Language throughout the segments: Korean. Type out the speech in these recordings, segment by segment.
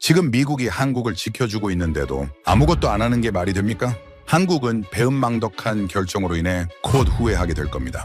지금 미국이 한국을 지켜주고 있는데도 아무것도 안 하는 게 말이 됩니까? 한국은 배은망덕한 결정으로 인해 곧 후회하게 될 겁니다.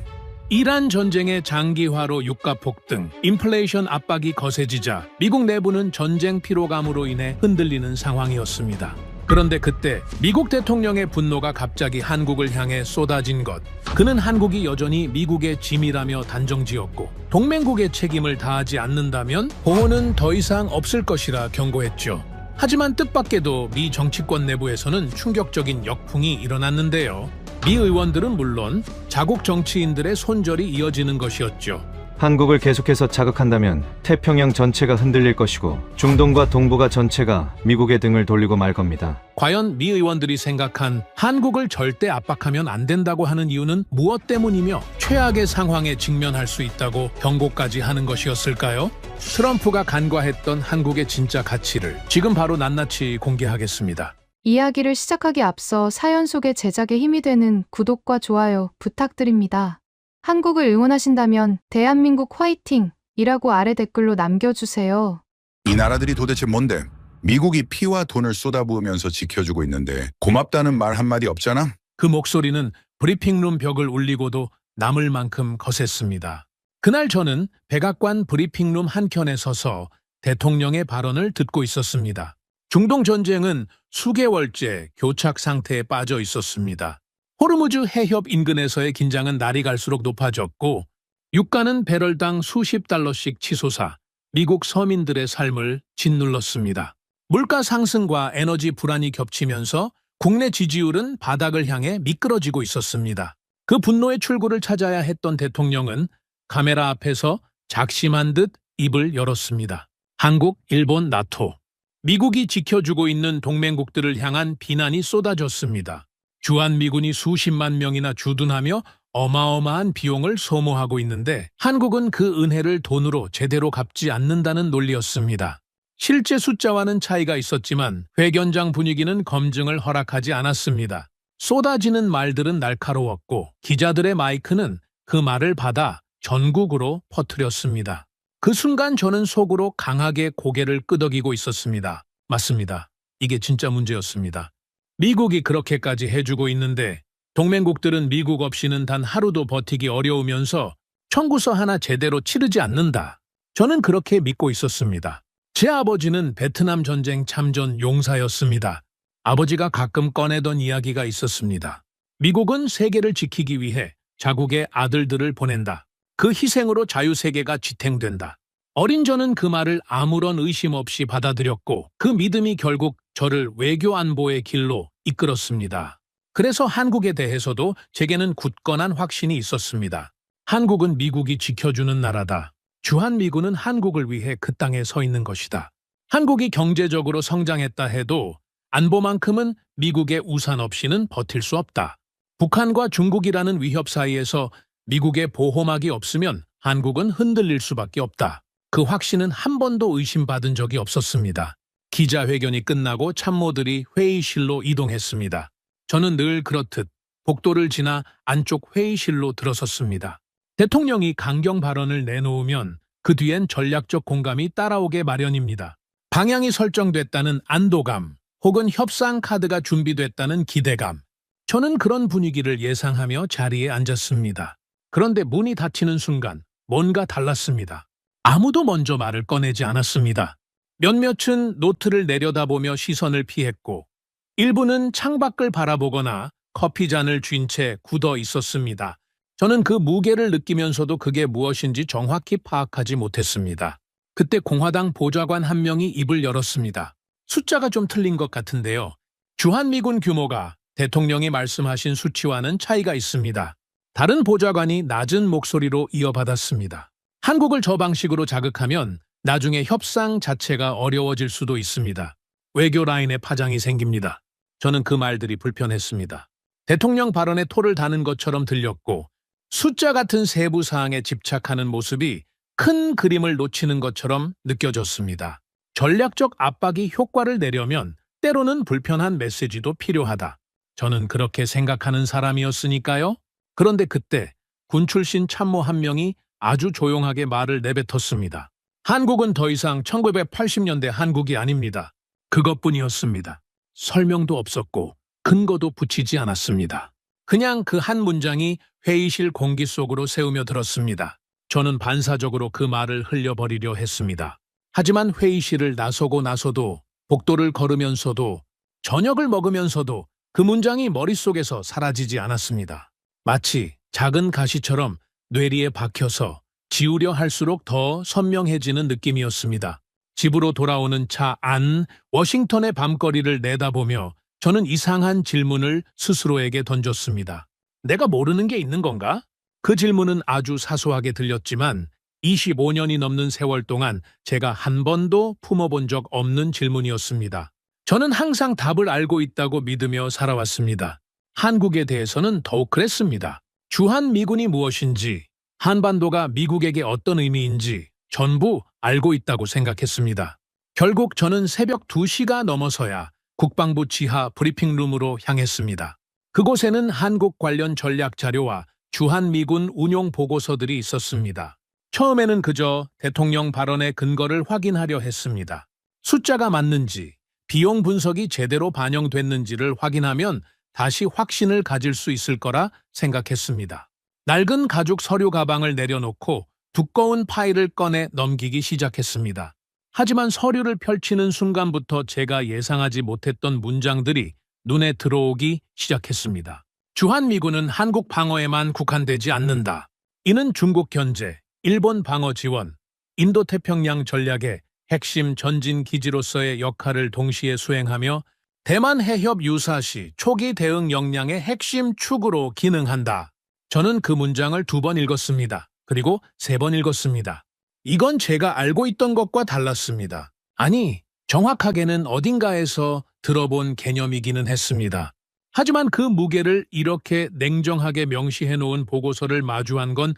이란 전쟁의 장기화로 유가 폭등, 인플레이션 압박이 거세지자 미국 내부는 전쟁 피로감으로 인해 흔들리는 상황이었습니다. 그런데 그때 미국 대통령의 분노가 갑자기 한국을 향해 쏟아진 것. 그는 한국이 여전히 미국의 짐이라며 단정지었고 동맹국의 책임을 다하지 않는다면 보호는 더 이상 없을 것이라 경고했죠. 하지만 뜻밖에도 미 정치권 내부에서는 충격적인 역풍이 일어났는데요. 미 의원들은 물론 자국 정치인들의 손절이 이어지는 것이었죠. 한국을 계속해서 자극한다면 태평양 전체가 흔들릴 것이고 중동과 동북아 전체가 미국의 등을 돌리고 말 겁니다. 과연 미 의원들이 생각한 한국을 절대 압박하면 안 된다고 하는 이유는 무엇 때문이며 최악의 상황에 직면할 수 있다고 경고까지 하는 것이었을까요? 트럼프가 간과했던 한국의 진짜 가치를 지금 바로 낱낱이 공개하겠습니다. 이야기를 시작하기 앞서 사연 속의 제작에 힘이 되는 구독과 좋아요 부탁드립니다. 한국을 응원하신다면 대한민국 화이팅! 이라고 아래 댓글로 남겨주세요. 이 나라들이 도대체 뭔데? 미국이 피와 돈을 쏟아부으면서 지켜주고 있는데 고맙다는 말 한마디 없잖아? 그 목소리는 브리핑룸 벽을 울리고도 남을 만큼 거셌습니다. 그날 저는 백악관 브리핑룸 한켠에 서서 대통령의 발언을 듣고 있었습니다. 중동 전쟁은 수개월째 교착 상태에 빠져 있었습니다. 호르무즈 해협 인근에서의 긴장은 날이 갈수록 높아졌고 유가는 배럴당 수십 달러씩 치솟아 미국 서민들의 삶을 짓눌렀습니다. 물가 상승과 에너지 불안이 겹치면서 국내 지지율은 바닥을 향해 미끄러지고 있었습니다. 그 분노의 출구를 찾아야 했던 대통령은 카메라 앞에서 작심한 듯 입을 열었습니다. 한국, 일본, 나토. 미국이 지켜주고 있는 동맹국들을 향한 비난이 쏟아졌습니다. 주한미군이 수십만 명이나 주둔하며 어마어마한 비용을 소모하고 있는데 한국은 그 은혜를 돈으로 제대로 갚지 않는다는 논리였습니다. 실제 숫자와는 차이가 있었지만 회견장 분위기는 검증을 허락하지 않았습니다. 쏟아지는 말들은 날카로웠고 기자들의 마이크는 그 말을 받아 전국으로 퍼뜨렸습니다. 그 순간 저는 속으로 강하게 고개를 끄덕이고 있었습니다. 맞습니다. 이게 진짜 문제였습니다. 미국이 그렇게까지 해주고 있는데 동맹국들은 미국 없이는 단 하루도 버티기 어려우면서 청구서 하나 제대로 치르지 않는다. 저는 그렇게 믿고 있었습니다. 제 아버지는 베트남 전쟁 참전 용사였습니다. 아버지가 가끔 꺼내던 이야기가 있었습니다. 미국은 세계를 지키기 위해 자국의 아들들을 보낸다. 그 희생으로 자유세계가 지탱된다. 어린 저는 그 말을 아무런 의심 없이 받아들였고 그 믿음이 결국 저를 외교 안보의 길로 이끌었습니다. 그래서 한국에 대해서도 제게는 굳건한 확신이 있었습니다. 한국은 미국이 지켜주는 나라다. 주한미군은 한국을 위해 그 땅에 서 있는 것이다. 한국이 경제적으로 성장했다 해도 안보만큼은 미국의 우산 없이는 버틸 수 없다. 북한과 중국이라는 위협 사이에서 미국의 보호막이 없으면 한국은 흔들릴 수밖에 없다. 그 확신은 한 번도 의심받은 적이 없었습니다. 기자회견이 끝나고 참모들이 회의실로 이동했습니다. 저는 늘 그렇듯 복도를 지나 안쪽 회의실로 들어섰습니다. 대통령이 강경 발언을 내놓으면 그 뒤엔 전략적 공감이 따라오게 마련입니다. 방향이 설정됐다는 안도감 혹은 협상 카드가 준비됐다는 기대감. 저는 그런 분위기를 예상하며 자리에 앉았습니다. 그런데 문이 닫히는 순간 뭔가 달랐습니다. 아무도 먼저 말을 꺼내지 않았습니다. 몇몇은 노트를 내려다보며 시선을 피했고 일부는 창밖을 바라보거나 커피잔을 쥔 채 굳어 있었습니다. 저는 그 무게를 느끼면서도 그게 무엇인지 정확히 파악하지 못했습니다. 그때 공화당 보좌관 한 명이 입을 열었습니다. 숫자가 좀 틀린 것 같은데요. 주한미군 규모가 대통령이 말씀하신 수치와는 차이가 있습니다. 다른 보좌관이 낮은 목소리로 이어받았습니다. 한국을 저 방식으로 자극하면 나중에 협상 자체가 어려워질 수도 있습니다. 외교 라인에 파장이 생깁니다. 저는 그 말들이 불편했습니다. 대통령 발언에 토를 다는 것처럼 들렸고 숫자 같은 세부 사항에 집착하는 모습이 큰 그림을 놓치는 것처럼 느껴졌습니다. 전략적 압박이 효과를 내려면 때로는 불편한 메시지도 필요하다. 저는 그렇게 생각하는 사람이었으니까요. 그런데 그때 군 출신 참모 한 명이 아주 조용하게 말을 내뱉었습니다. 한국은 더 이상 1980년대 한국이 아닙니다. 그것뿐이었습니다. 설명도 없었고 근거도 붙이지 않았습니다. 그냥 그 한 문장이 회의실 공기 속으로 새우며 들었습니다. 저는 반사적으로 그 말을 흘려버리려 했습니다. 하지만 회의실을 나서도 복도를 걸으면서도 저녁을 먹으면서도 그 문장이 머릿속에서 사라지지 않았습니다. 마치 작은 가시처럼 뇌리에 박혀서 지우려 할수록 더 선명해지는 느낌이었습니다. 집으로 돌아오는 차 안 워싱턴의 밤거리를 내다보며 저는 이상한 질문을 스스로에게 던졌습니다. 내가 모르는 게 있는 건가? 그 질문은 아주 사소하게 들렸지만 25년이 넘는 세월 동안 제가 한 번도 품어본 적 없는 질문이었습니다. 저는 항상 답을 알고 있다고 믿으며 살아왔습니다. 한국에 대해서는 더욱 그랬습니다. 주한미군이 무엇인지, 한반도가 미국에게 어떤 의미인지 전부 알고 있다고 생각했습니다. 결국 저는 새벽 2시가 넘어서야 국방부 지하 브리핑룸으로 향했습니다. 그곳에는 한국 관련 전략 자료와 주한미군 운용 보고서들이 있었습니다. 처음에는 그저 대통령 발언의 근거를 확인하려 했습니다. 숫자가 맞는지, 비용 분석이 제대로 반영됐는지를 확인하면 다시 확신을 가질 수 있을 거라 생각했습니다. 낡은 가죽 서류 가방을 내려놓고 두꺼운 파일을 꺼내 넘기기 시작했습니다. 하지만 서류를 펼치는 순간부터 제가 예상하지 못했던 문장들이 눈에 들어오기 시작했습니다. 주한미군은 한국 방어에만 국한되지 않는다. 이는 중국 견제, 일본 방어 지원, 인도태평양 전략의 핵심 전진 기지로서의 역할을 동시에 수행하며 대만 해협 유사시 초기 대응 역량의 핵심 축으로 기능한다. 저는 그 문장을 2번 읽었습니다. 그리고 3번 읽었습니다. 이건 제가 알고 있던 것과 달랐습니다. 아니, 정확하게는 어딘가에서 들어본 개념이기는 했습니다. 하지만 그 무게를 이렇게 냉정하게 명시해 놓은 보고서를 마주한 건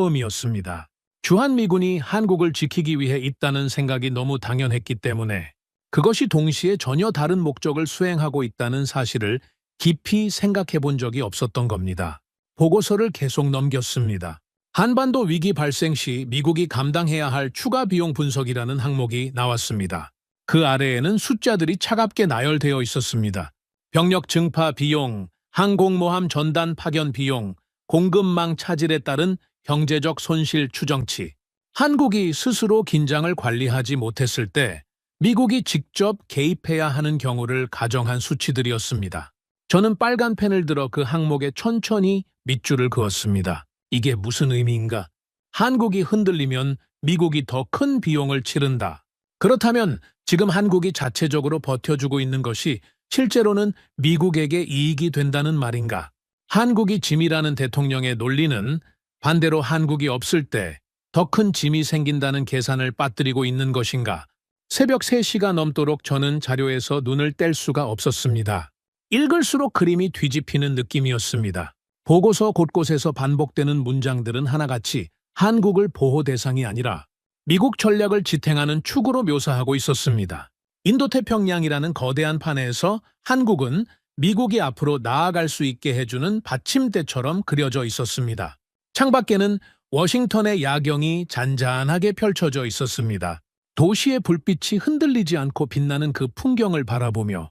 처음이었습니다. 주한미군이 한국을 지키기 위해 있다는 생각이 너무 당연했기 때문에 그것이 동시에 전혀 다른 목적을 수행하고 있다는 사실을 깊이 생각해 본 적이 없었던 겁니다. 보고서를 계속 넘겼습니다. 한반도 위기 발생 시 미국이 감당해야 할 추가 비용 분석이라는 항목이 나왔습니다. 그 아래에는 숫자들이 차갑게 나열되어 있었습니다. 병력 증파 비용, 항공모함 전단 파견 비용, 공급망 차질에 따른 경제적 손실 추정치. 한국이 스스로 긴장을 관리하지 못했을 때 미국이 직접 개입해야 하는 경우를 가정한 수치들이었습니다. 저는 빨간 펜을 들어 그 항목에 천천히 밑줄을 그었습니다. 이게 무슨 의미인가? 한국이 흔들리면 미국이 더 큰 비용을 치른다. 그렇다면 지금 한국이 자체적으로 버텨주고 있는 것이 실제로는 미국에게 이익이 된다는 말인가? 한국이 짐이라는 대통령의 논리는 반대로 한국이 없을 때 더 큰 짐이 생긴다는 계산을 빠뜨리고 있는 것인가? 새벽 3시가 넘도록 저는 자료에서 눈을 뗄 수가 없었습니다. 읽을수록 그림이 뒤집히는 느낌이었습니다. 보고서 곳곳에서 반복되는 문장들은 하나같이 한국을 보호 대상이 아니라 미국 전략을 지탱하는 축으로 묘사하고 있었습니다. 인도태평양이라는 거대한 판에서 한국은 미국이 앞으로 나아갈 수 있게 해주는 받침대처럼 그려져 있었습니다. 창밖에는 워싱턴의 야경이 잔잔하게 펼쳐져 있었습니다. 도시의 불빛이 흔들리지 않고 빛나는 그 풍경을 바라보며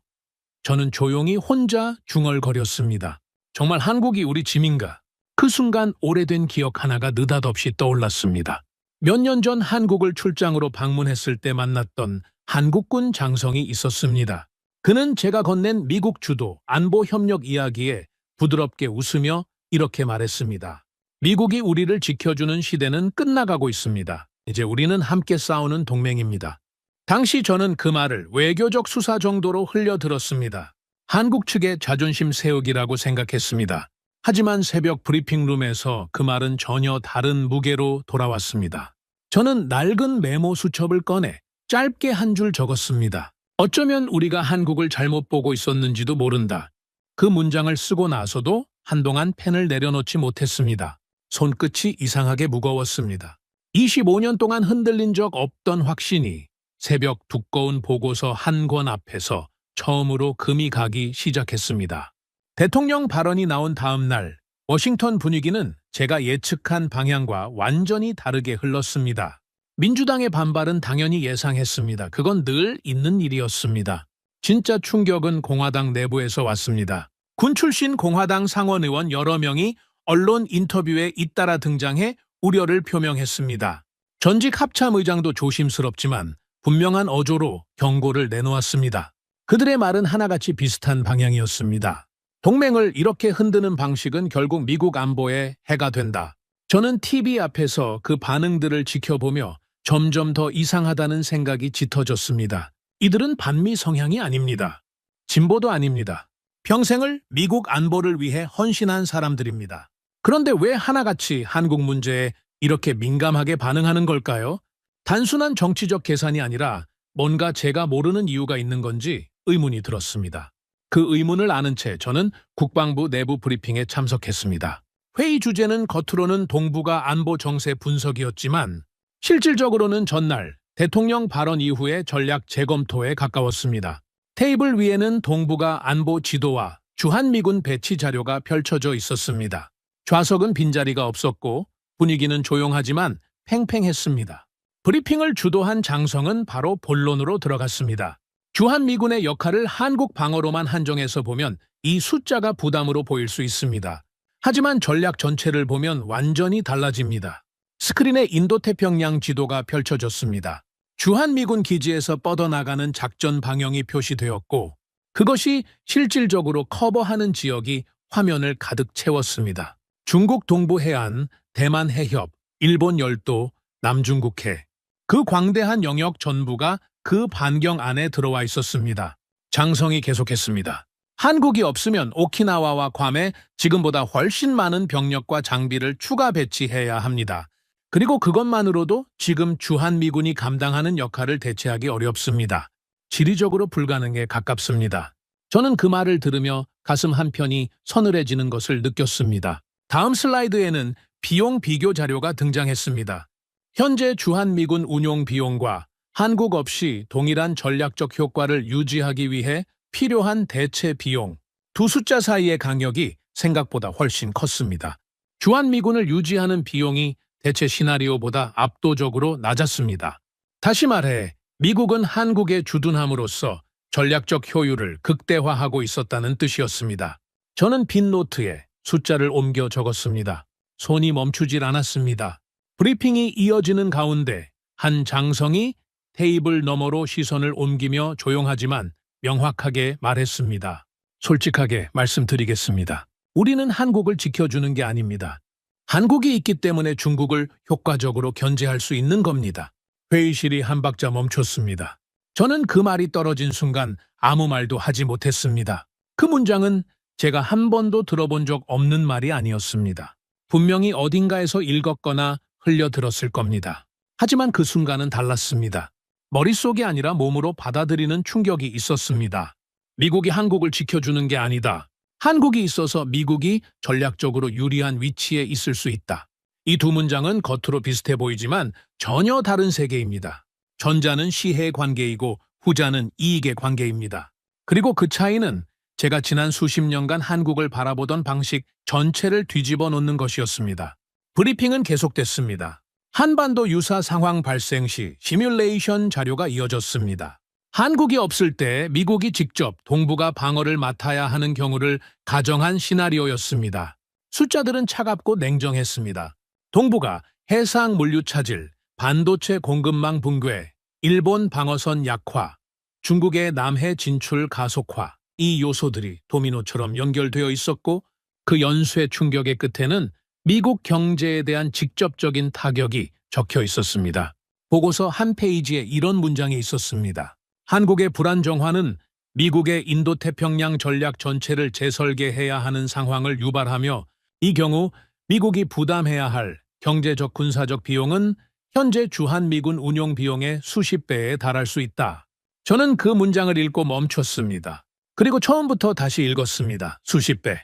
저는 조용히 혼자 중얼거렸습니다. 정말 한국이 우리 짐인가? 그 순간 오래된 기억 하나가 느닷없이 떠올랐습니다. 몇 년 전 한국을 출장으로 방문했을 때 만났던 한국군 장성이 있었습니다. 그는 제가 건넨 미국 주도 안보 협력 이야기에 부드럽게 웃으며 이렇게 말했습니다. 미국이 우리를 지켜주는 시대는 끝나가고 있습니다. 이제 우리는 함께 싸우는 동맹입니다. 당시 저는 그 말을 외교적 수사 정도로 흘려들었습니다. 한국 측의 자존심 세우기라고 생각했습니다. 하지만 새벽 브리핑룸에서 그 말은 전혀 다른 무게로 돌아왔습니다. 저는 낡은 메모 수첩을 꺼내 짧게 한 줄 적었습니다. 어쩌면 우리가 한국을 잘못 보고 있었는지도 모른다. 그 문장을 쓰고 나서도 한동안 펜을 내려놓지 못했습니다. 손끝이 이상하게 무거웠습니다. 25년 동안 흔들린 적 없던 확신이 새벽 두꺼운 보고서 한 권 앞에서 처음으로 금이 가기 시작했습니다. 대통령 발언이 나온 다음 날 워싱턴 분위기는 제가 예측한 방향과 완전히 다르게 흘렀습니다. 민주당의 반발은 당연히 예상했습니다. 그건 늘 있는 일이었습니다. 진짜 충격은 공화당 내부에서 왔습니다. 군 출신 공화당 상원 의원 여러 명이 언론 인터뷰에 잇따라 등장해 우려를 표명했습니다. 전직 합참의장도 조심스럽지만 분명한 어조로 경고를 내놓았습니다. 그들의 말은 하나같이 비슷한 방향이었습니다. 동맹을 이렇게 흔드는 방식은 결국 미국 안보에 해가 된다. 저는 TV 앞에서 그 반응들을 지켜보며 점점 더 이상하다는 생각이 짙어졌습니다. 이들은 반미 성향이 아닙니다. 진보도 아닙니다. 평생을 미국 안보를 위해 헌신한 사람들입니다. 그런데 왜 하나같이 한국 문제에 이렇게 민감하게 반응하는 걸까요? 단순한 정치적 계산이 아니라 뭔가 제가 모르는 이유가 있는 건지 의문이 들었습니다. 그 의문을 아는 채 저는 국방부 내부 브리핑에 참석했습니다. 회의 주제는 겉으로는 동북아 안보 정세 분석이었지만 실질적으로는 전날 대통령 발언 이후의 전략 재검토에 가까웠습니다. 테이블 위에는 동북아 안보 지도와 주한미군 배치 자료가 펼쳐져 있었습니다. 좌석은 빈자리가 없었고 분위기는 조용하지만 팽팽했습니다. 브리핑을 주도한 장성은 바로 본론으로 들어갔습니다. 주한미군의 역할을 한국 방어로만 한정해서 보면 이 숫자가 부담으로 보일 수 있습니다. 하지만 전략 전체를 보면 완전히 달라집니다. 스크린에 인도태평양 지도가 펼쳐졌습니다. 주한미군 기지에서 뻗어나가는 작전 방향이 표시되었고 그것이 실질적으로 커버하는 지역이 화면을 가득 채웠습니다. 중국 동부 해안, 대만 해협, 일본 열도, 남중국해. 그 광대한 영역 전부가 그 반경 안에 들어와 있었습니다. 장성이 계속했습니다. 한국이 없으면 오키나와와 괌에 지금보다 훨씬 많은 병력과 장비를 추가 배치해야 합니다. 그리고 그것만으로도 지금 주한미군이 감당하는 역할을 대체하기 어렵습니다. 지리적으로 불가능에 가깝습니다. 저는 그 말을 들으며 가슴 한편이 서늘해지는 것을 느꼈습니다. 다음 슬라이드에는 비용 비교 자료가 등장했습니다. 현재 주한미군 운용 비용과 한국 없이 동일한 전략적 효과를 유지하기 위해 필요한 대체 비용, 두 숫자 사이의 간격이 생각보다 훨씬 컸습니다. 주한미군을 유지하는 비용이 대체 시나리오보다 압도적으로 낮았습니다. 다시 말해 미국은 한국에 주둔함으로써 전략적 효율을 극대화하고 있었다는 뜻이었습니다. 저는 빈 노트에 숫자를 옮겨 적었습니다. 손이 멈추질 않았습니다. 브리핑이 이어지는 가운데 한 장성이 테이블 너머로 시선을 옮기며 조용하지만 명확하게 말했습니다. 솔직하게 말씀드리겠습니다. 우리는 한국을 지켜주는 게 아닙니다. 한국이 있기 때문에 중국을 효과적으로 견제할 수 있는 겁니다. 회의실이 한 박자 멈췄습니다. 저는 그 말이 떨어진 순간 아무 말도 하지 못했습니다. 그 문장은 제가 한 번도 들어본 적 없는 말이 아니었습니다. 분명히 어딘가에서 읽었거나 흘려들었을 겁니다. 하지만 그 순간은 달랐습니다. 머릿속이 아니라 몸으로 받아들이는 충격이 있었습니다. 미국이 한국을 지켜주는 게 아니다. 한국이 있어서 미국이 전략적으로 유리한 위치에 있을 수 있다. 이 두 문장은 겉으로 비슷해 보이지만 전혀 다른 세계입니다. 전자는 시해 관계이고 후자는 이익의 관계입니다. 그리고 그 차이는 제가 지난 수십 년간 한국을 바라보던 방식 전체를 뒤집어 놓는 것이었습니다. 브리핑은 계속됐습니다. 한반도 유사 상황 발생 시 시뮬레이션 자료가 이어졌습니다. 한국이 없을 때 미국이 직접 동북아 방어를 맡아야 하는 경우를 가정한 시나리오였습니다. 숫자들은 차갑고 냉정했습니다. 동북아 해상 물류 차질, 반도체 공급망 붕괴, 일본 방어선 약화, 중국의 남해 진출 가속화, 이 요소들이 도미노처럼 연결되어 있었고 그 연쇄 충격의 끝에는 미국 경제에 대한 직접적인 타격이 적혀 있었습니다. 보고서 한 페이지에 이런 문장이 있었습니다. 한국의 불안정화는 미국의 인도태평양 전략 전체를 재설계해야 하는 상황을 유발하며 이 경우 미국이 부담해야 할 경제적 군사적 비용은 현재 주한미군 운용 비용의 수십 배에 달할 수 있다. 저는 그 문장을 읽고 멈췄습니다. 그리고 처음부터 다시 읽었습니다. 수십 배.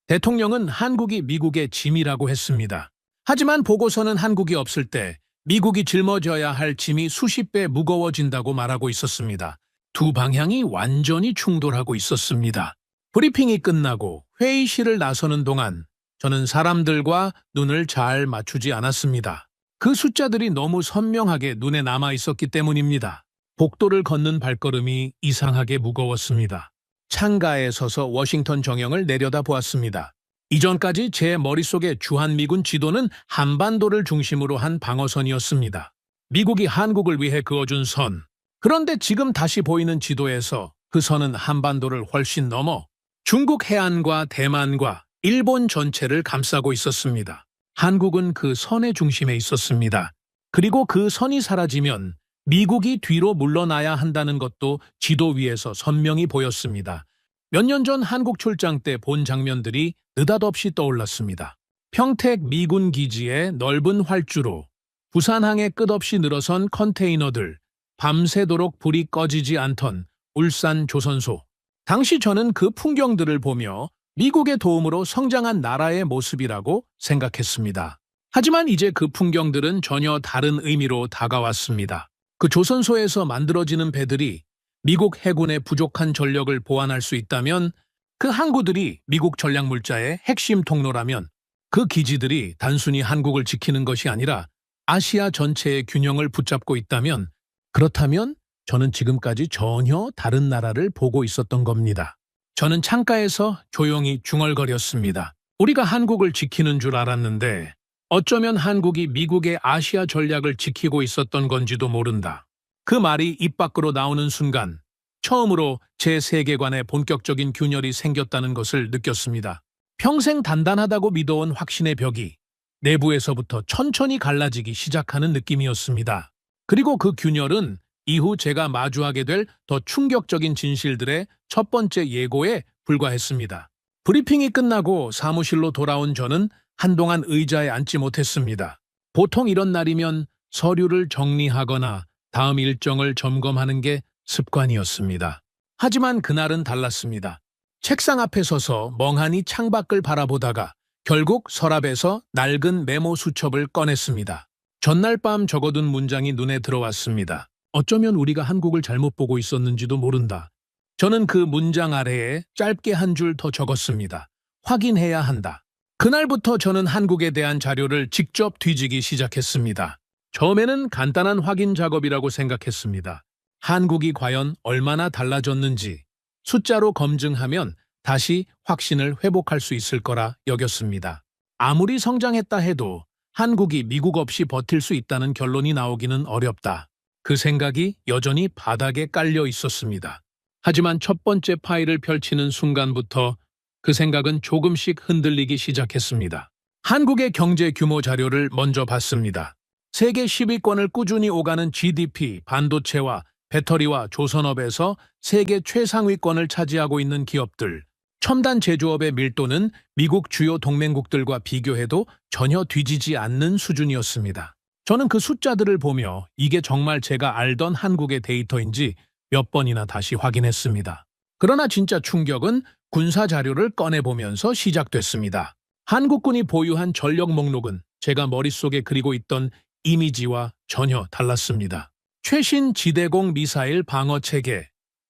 대통령은 한국이 미국의 짐이라고 했습니다. 하지만 보고서는 한국이 없을 때 미국이 짊어져야 할 짐이 수십 배 무거워진다고 말하고 있었습니다. 두 방향이 완전히 충돌하고 있었습니다. 브리핑이 끝나고 회의실을 나서는 동안 저는 사람들과 눈을 잘 맞추지 않았습니다. 그 숫자들이 너무 선명하게 눈에 남아 있었기 때문입니다. 복도를 걷는 발걸음이 이상하게 무거웠습니다. 창가에 서서 워싱턴 정형을 내려다보았습니다. 이전까지 제 머릿속의 주한미군 지도는 한반도를 중심으로 한 방어선이었습니다. 미국이 한국을 위해 그어준 선. 그런데 지금 다시 보이는 지도에서 그 선은 한반도를 훨씬 넘어 중국 해안과 대만과 일본 전체를 감싸고 있었습니다. 한국은 그 선의 중심에 있었습니다. 그리고 그 선이 사라지면 미국이 뒤로 물러나야 한다는 것도 지도 위에서 선명히 보였습니다. 몇 년 전 한국 출장 때 본 장면들이 느닷없이 떠올랐습니다. 평택 미군 기지의 넓은 활주로, 부산항에 끝없이 늘어선 컨테이너들, 밤새도록 불이 꺼지지 않던 울산 조선소. 당시 저는 그 풍경들을 보며 미국의 도움으로 성장한 나라의 모습이라고 생각했습니다. 하지만 이제 그 풍경들은 전혀 다른 의미로 다가왔습니다. 그 조선소에서 만들어지는 배들이 미국 해군의 부족한 전력을 보완할 수 있다면, 그 항구들이 미국 전략물자의 핵심 통로라면, 그 기지들이 단순히 한국을 지키는 것이 아니라 아시아 전체의 균형을 붙잡고 있다면, 그렇다면 저는 지금까지 전혀 다른 나라를 보고 있었던 겁니다. 저는 창가에서 조용히 중얼거렸습니다. 우리가 한국을 지키는 줄 알았는데 어쩌면 한국이 미국의 아시아 전략을 지키고 있었던 건지도 모른다. 그 말이 입 밖으로 나오는 순간 처음으로 제 세계관에 본격적인 균열이 생겼다는 것을 느꼈습니다. 평생 단단하다고 믿어온 확신의 벽이 내부에서부터 천천히 갈라지기 시작하는 느낌이었습니다. 그리고 그 균열은 이후 제가 마주하게 될 더 충격적인 진실들의 첫 번째 예고에 불과했습니다. 브리핑이 끝나고 사무실로 돌아온 저는 한동안 의자에 앉지 못했습니다. 보통 이런 날이면 서류를 정리하거나 다음 일정을 점검하는 게 습관이었습니다. 하지만 그날은 달랐습니다. 책상 앞에 서서 멍하니 창밖을 바라보다가 결국 서랍에서 낡은 메모 수첩을 꺼냈습니다. 전날 밤 적어둔 문장이 눈에 들어왔습니다. 어쩌면 우리가 한국을 잘못 보고 있었는지도 모른다. 저는 그 문장 아래에 짧게 한 줄 더 적었습니다. 확인해야 한다. 그날부터 저는 한국에 대한 자료를 직접 뒤지기 시작했습니다. 처음에는 간단한 확인 작업이라고 생각했습니다. 한국이 과연 얼마나 달라졌는지 숫자로 검증하면 다시 확신을 회복할 수 있을 거라 여겼습니다. 아무리 성장했다 해도 한국이 미국 없이 버틸 수 있다는 결론이 나오기는 어렵다. 그 생각이 여전히 바닥에 깔려 있었습니다. 하지만 첫 번째 파일을 펼치는 순간부터 그 생각은 조금씩 흔들리기 시작했습니다. 한국의 경제 규모 자료를 먼저 봤습니다. 세계 10위권을 꾸준히 오가는 GDP, 반도체와 배터리와 조선업에서 세계 최상위권을 차지하고 있는 기업들, 첨단 제조업의 밀도는 미국 주요 동맹국들과 비교해도 전혀 뒤지지 않는 수준이었습니다. 저는 그 숫자들을 보며 이게 정말 제가 알던 한국의 데이터인지 몇 번이나 다시 확인했습니다. 그러나 진짜 충격은 군사 자료를 꺼내보면서 시작됐습니다. 한국군이 보유한 전력 목록은 제가 머릿속에 그리고 있던 이미지와 전혀 달랐습니다. 최신 지대공 미사일 방어 체계,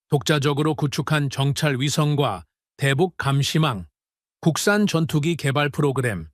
독자적으로 구축한 정찰 위성과 대북 감시망, 국산 전투기 개발 프로그램,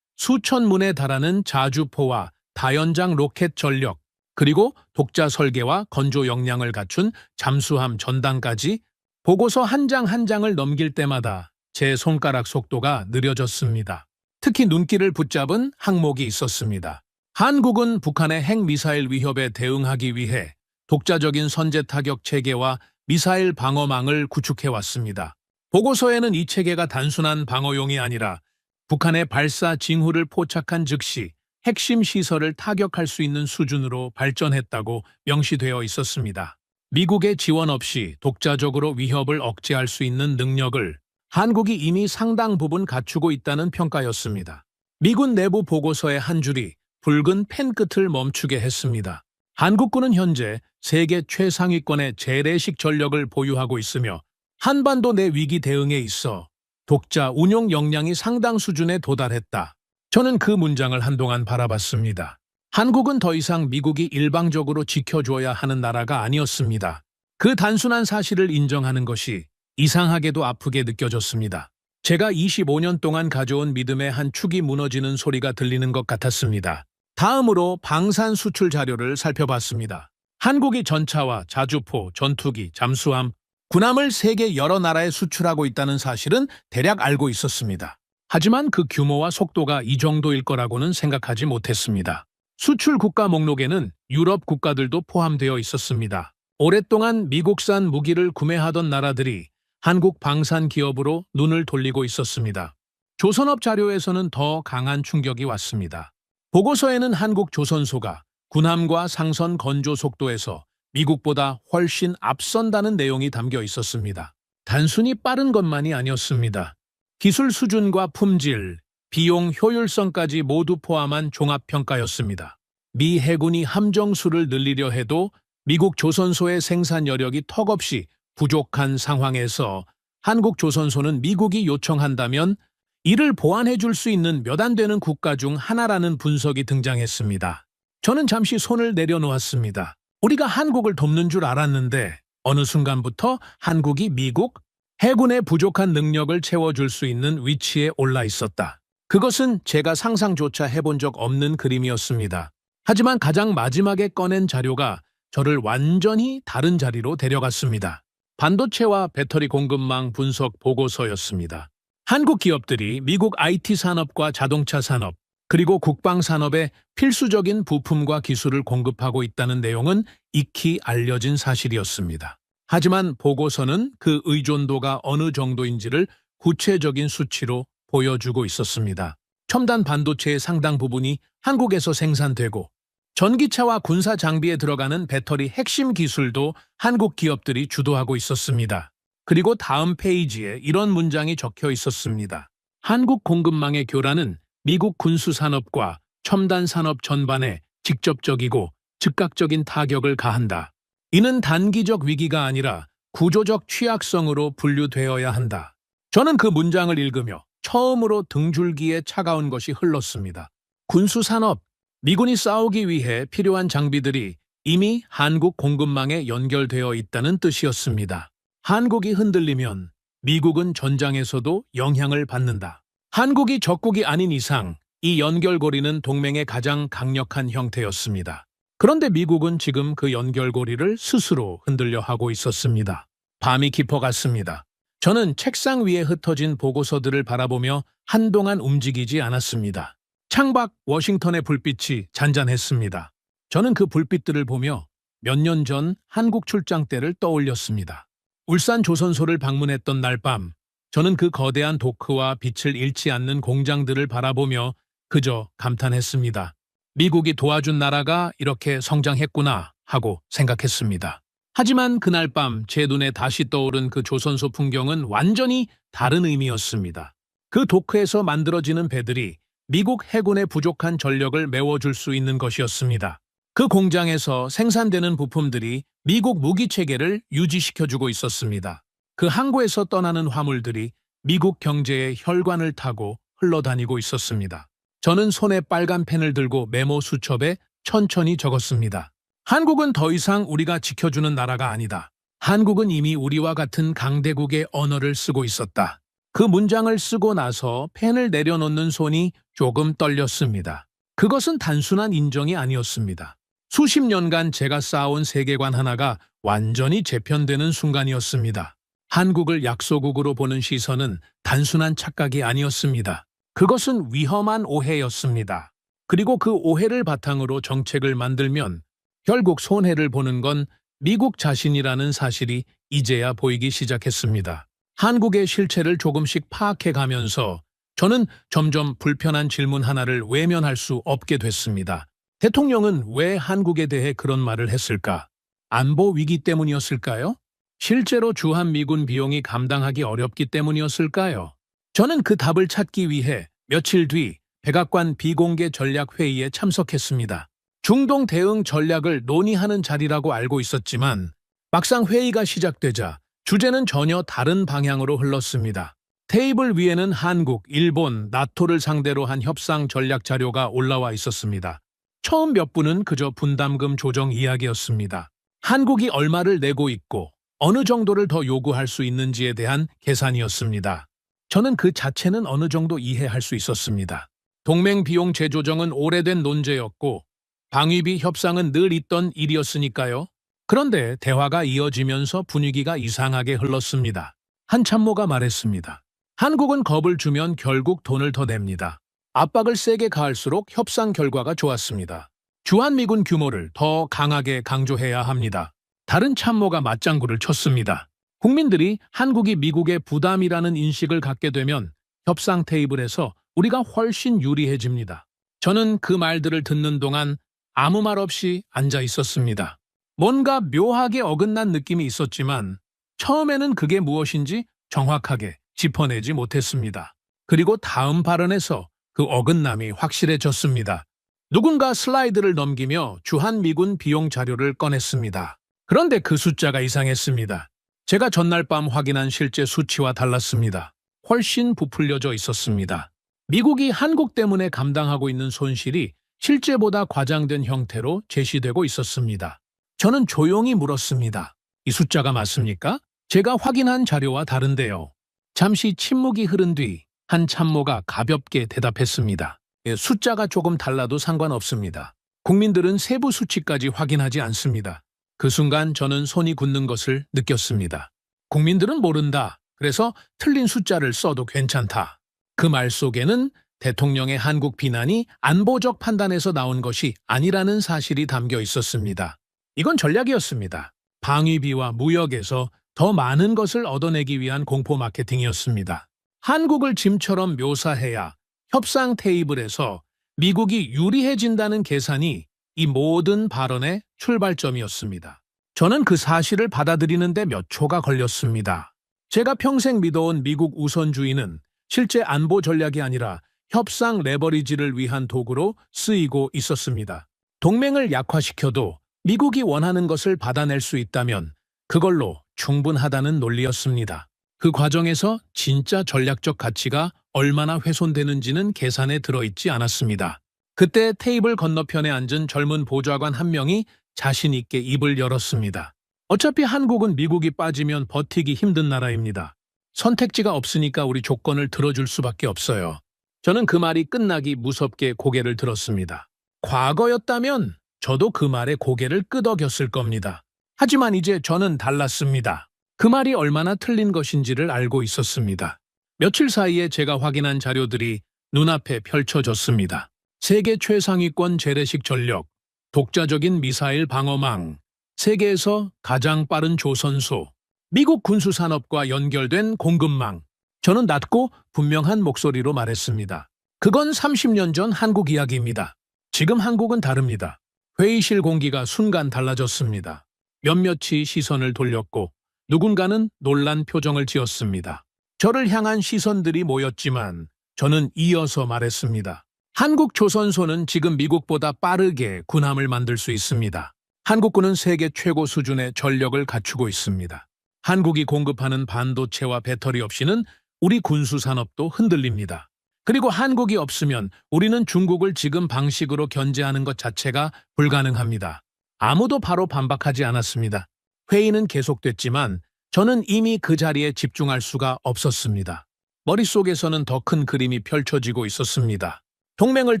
수천 문에 달하는 자주포와 다연장 로켓 전력, 그리고 독자 설계와 건조 역량을 갖춘 잠수함 전단까지 보고서 한 장 한 장을 넘길 때마다 제 손가락 속도가 느려졌습니다. 특히 눈길을 붙잡은 항목이 있었습니다. 한국은 북한의 핵미사일 위협에 대응하기 위해 독자적인 선제 타격 체계와 미사일 방어망을 구축해왔습니다. 보고서에는 이 체계가 단순한 방어용이 아니라 북한의 발사 징후를 포착한 즉시 핵심 시설을 타격할 수 있는 수준으로 발전했다고 명시되어 있었습니다. 미국의 지원 없이 독자적으로 위협을 억제할 수 있는 능력을 한국이 이미 상당 부분 갖추고 있다는 평가였습니다. 미군 내부 보고서의 한 줄이 붉은 펜 끝을 멈추게 했습니다. 한국군은 현재 세계 최상위권의 재래식 전력을 보유하고 있으며 한반도 내 위기 대응에 있어 독자 운용 역량이 상당 수준에 도달했다. 저는 그 문장을 한동안 바라봤습니다. 한국은 더 이상 미국이 일방적으로 지켜줘야 하는 나라가 아니었습니다. 그 단순한 사실을 인정하는 것이 이상하게도 아프게 느껴졌습니다. 제가 25년 동안 가져온 믿음의 한 축이 무너지는 소리가 들리는 것 같았습니다. 다음으로 방산 수출 자료를 살펴봤습니다. 한국이 전차와 자주포, 전투기, 잠수함, 군함을 세계 여러 나라에 수출하고 있다는 사실은 대략 알고 있었습니다. 하지만 그 규모와 속도가 이 정도일 거라고는 생각하지 못했습니다. 수출 국가 목록에는 유럽 국가들도 포함되어 있었습니다. 오랫동안 미국산 무기를 구매하던 나라들이 한국 방산 기업으로 눈을 돌리고 있었습니다. 조선업 자료에서는 더 강한 충격이 왔습니다. 보고서에는 한국 조선소가 군함과 상선 건조 속도에서 미국보다 훨씬 앞선다는 내용이 담겨 있었습니다. 단순히 빠른 것만이 아니었습니다. 기술 수준과 품질, 비용 효율성까지 모두 포함한 종합평가였습니다. 미 해군이 함정수를 늘리려 해도 미국 조선소의 생산 여력이 턱없이 부족한 상황에서 한국 조선소는 미국이 요청한다면 이를 보완해 줄 수 있는 몇 안 되는 국가 중 하나라는 분석이 등장했습니다. 저는 잠시 손을 내려놓았습니다. 우리가 한국을 돕는 줄 알았는데 어느 순간부터 한국이 미국 해군의 부족한 능력을 채워줄 수 있는 위치에 올라 있었다. 그것은 제가 상상조차 해본 적 없는 그림이었습니다. 하지만 가장 마지막에 꺼낸 자료가 저를 완전히 다른 자리로 데려갔습니다. 반도체와 배터리 공급망 분석 보고서였습니다. 한국 기업들이 미국 IT 산업과 자동차 산업, 그리고 국방 산업에 필수적인 부품과 기술을 공급하고 있다는 내용은 익히 알려진 사실이었습니다. 하지만 보고서는 그 의존도가 어느 정도인지를 구체적인 수치로 보여주고 있었습니다. 첨단 반도체의 상당 부분이 한국에서 생산되고 전기차와 군사 장비에 들어가는 배터리 핵심 기술도 한국 기업들이 주도하고 있었습니다. 그리고 다음 페이지에 이런 문장이 적혀 있었습니다. 한국 공급망의 교란은 미국 군수산업과 첨단 산업 전반에 직접적이고 즉각적인 타격을 가한다. 이는 단기적 위기가 아니라 구조적 취약성으로 분류되어야 한다. 저는 그 문장을 읽으며 처음으로 등줄기에 차가운 것이 흘렀습니다. 군수산업, 미군이 싸우기 위해 필요한 장비들이 이미 한국 공급망에 연결되어 있다는 뜻이었습니다. 한국이 흔들리면 미국은 전장에서도 영향을 받는다. 한국이 적국이 아닌 이상 이 연결고리는 동맹의 가장 강력한 형태였습니다. 그런데 미국은 지금 그 연결고리를 스스로 흔들려 하고 있었습니다. 밤이 깊어갔습니다. 저는 책상 위에 흩어진 보고서들을 바라보며 한동안 움직이지 않았습니다. 창밖 워싱턴의 불빛이 잔잔했습니다. 저는 그 불빛들을 보며 몇 년 전 한국 출장 때를 떠올렸습니다. 울산 조선소를 방문했던 날 밤, 저는 그 거대한 도크와 빛을 잃지 않는 공장들을 바라보며 그저 감탄했습니다. 미국이 도와준 나라가 이렇게 성장했구나 하고 생각했습니다. 하지만 그날 밤 제 눈에 다시 떠오른 그 조선소 풍경은 완전히 다른 의미였습니다. 그 도크에서 만들어지는 배들이 미국 해군의 부족한 전력을 메워줄 수 있는 것이었습니다. 그 공장에서 생산되는 부품들이 미국 무기체계를 유지시켜주고 있었습니다. 그 항구에서 떠나는 화물들이 미국 경제의 혈관을 타고 흘러다니고 있었습니다. 저는 손에 빨간 펜을 들고 메모 수첩에 천천히 적었습니다. 한국은 더 이상 우리가 지켜주는 나라가 아니다. 한국은 이미 우리와 같은 강대국의 언어를 쓰고 있었다. 그 문장을 쓰고 나서 펜을 내려놓는 손이 조금 떨렸습니다. 그것은 단순한 인정이 아니었습니다. 수십 년간 제가 쌓아온 세계관 하나가 완전히 재편되는 순간이었습니다. 한국을 약소국으로 보는 시선은 단순한 착각이 아니었습니다. 그것은 위험한 오해였습니다. 그리고 그 오해를 바탕으로 정책을 만들면 결국 손해를 보는 건 미국 자신이라는 사실이 이제야 보이기 시작했습니다. 한국의 실체를 조금씩 파악해가면서 저는 점점 불편한 질문 하나를 외면할 수 없게 됐습니다. 대통령은 왜 한국에 대해 그런 말을 했을까? 안보 위기 때문이었을까요? 실제로 주한미군 비용이 감당하기 어렵기 때문이었을까요? 저는 그 답을 찾기 위해 며칠 뒤 백악관 비공개 전략회의에 참석했습니다. 중동 대응 전략을 논의하는 자리라고 알고 있었지만 막상 회의가 시작되자 주제는 전혀 다른 방향으로 흘렀습니다. 테이블 위에는 한국, 일본, 나토를 상대로 한 협상 전략 자료가 올라와 있었습니다. 처음 몇 분은 그저 분담금 조정 이야기였습니다. 한국이 얼마를 내고 있고 어느 정도를 더 요구할 수 있는지에 대한 계산이었습니다. 저는 그 자체는 어느 정도 이해할 수 있었습니다. 동맹 비용 재조정은 오래된 논제였고 방위비 협상은 늘 있던 일이었으니까요. 그런데 대화가 이어지면서 분위기가 이상하게 흘렀습니다. 한 참모가 말했습니다. 한국은 겁을 주면 결국 돈을 더 냅니다. 압박을 세게 가할수록 협상 결과가 좋았습니다. 주한미군 규모를 더 강하게 강조해야 합니다. 다른 참모가 맞장구를 쳤습니다. 국민들이 한국이 미국의 부담이라는 인식을 갖게 되면 협상 테이블에서 우리가 훨씬 유리해집니다. 저는 그 말들을 듣는 동안 아무 말 없이 앉아 있었습니다. 뭔가 묘하게 어긋난 느낌이 있었지만 처음에는 그게 무엇인지 정확하게 짚어내지 못했습니다. 그리고 다음 발언에서 그 어긋남이 확실해졌습니다. 누군가 슬라이드를 넘기며 주한미군 비용 자료를 꺼냈습니다. 그런데 그 숫자가 이상했습니다. 제가 전날 밤 확인한 실제 수치와 달랐습니다. 훨씬 부풀려져 있었습니다. 미국이 한국 때문에 감당하고 있는 손실이 실제보다 과장된 형태로 제시되고 있었습니다. 저는 조용히 물었습니다. 이 숫자가 맞습니까? 제가 확인한 자료와 다른데요. 잠시 침묵이 흐른 뒤 한 참모가 가볍게 대답했습니다. 숫자가 조금 달라도 상관없습니다. 국민들은 세부 수치까지 확인하지 않습니다. 그 순간 저는 손이 굳는 것을 느꼈습니다. 국민들은 모른다. 그래서 틀린 숫자를 써도 괜찮다. 그 말 속에는 대통령의 한국 비난이 안보적 판단에서 나온 것이 아니라는 사실이 담겨 있었습니다. 이건 전략이었습니다. 방위비와 무역에서 더 많은 것을 얻어내기 위한 공포 마케팅이었습니다. 한국을 짐처럼 묘사해야 협상 테이블에서 미국이 유리해진다는 계산이 이 모든 발언의 출발점이었습니다. 저는 그 사실을 받아들이는데 몇 초가 걸렸습니다. 제가 평생 믿어온 미국 우선주의는 실제 안보 전략이 아니라 협상 레버리지를 위한 도구로 쓰이고 있었습니다. 동맹을 약화시켜도 미국이 원하는 것을 받아낼 수 있다면 그걸로 충분하다는 논리였습니다. 그 과정에서 진짜 전략적 가치가 얼마나 훼손되는지는 계산에 들어있지 않았습니다. 그때 테이블 건너편에 앉은 젊은 보좌관 한 명이 자신 있게 입을 열었습니다. 어차피 한국은 미국이 빠지면 버티기 힘든 나라입니다. 선택지가 없으니까 우리 조건을 들어줄 수밖에 없어요. 저는 그 말이 끝나기 무섭게 고개를 들었습니다. 과거였다면 저도 그 말에 고개를 끄덕였을 겁니다. 하지만 이제 저는 달랐습니다. 그 말이 얼마나 틀린 것인지를 알고 있었습니다. 며칠 사이에 제가 확인한 자료들이 눈앞에 펼쳐졌습니다. 세계 최상위권 재래식 전력, 독자적인 미사일 방어망, 세계에서 가장 빠른 조선소, 미국 군수산업과 연결된 공급망. 저는 낮고 분명한 목소리로 말했습니다. 그건 30년 전 한국 이야기입니다. 지금 한국은 다릅니다. 회의실 공기가 순간 달라졌습니다. 몇몇이 시선을 돌렸고 누군가는 놀란 표정을 지었습니다. 저를 향한 시선들이 모였지만 저는 이어서 말했습니다. 한국 조선소는 지금 미국보다 빠르게 군함을 만들 수 있습니다. 한국군은 세계 최고 수준의 전력을 갖추고 있습니다. 한국이 공급하는 반도체와 배터리 없이는 우리 군수산업도 흔들립니다. 그리고 한국이 없으면 우리는 중국을 지금 방식으로 견제하는 것 자체가 불가능합니다. 아무도 바로 반박하지 않았습니다. 회의는 계속됐지만 저는 이미 그 자리에 집중할 수가 없었습니다. 머릿속에서는 더 큰 그림이 펼쳐지고 있었습니다. 동맹을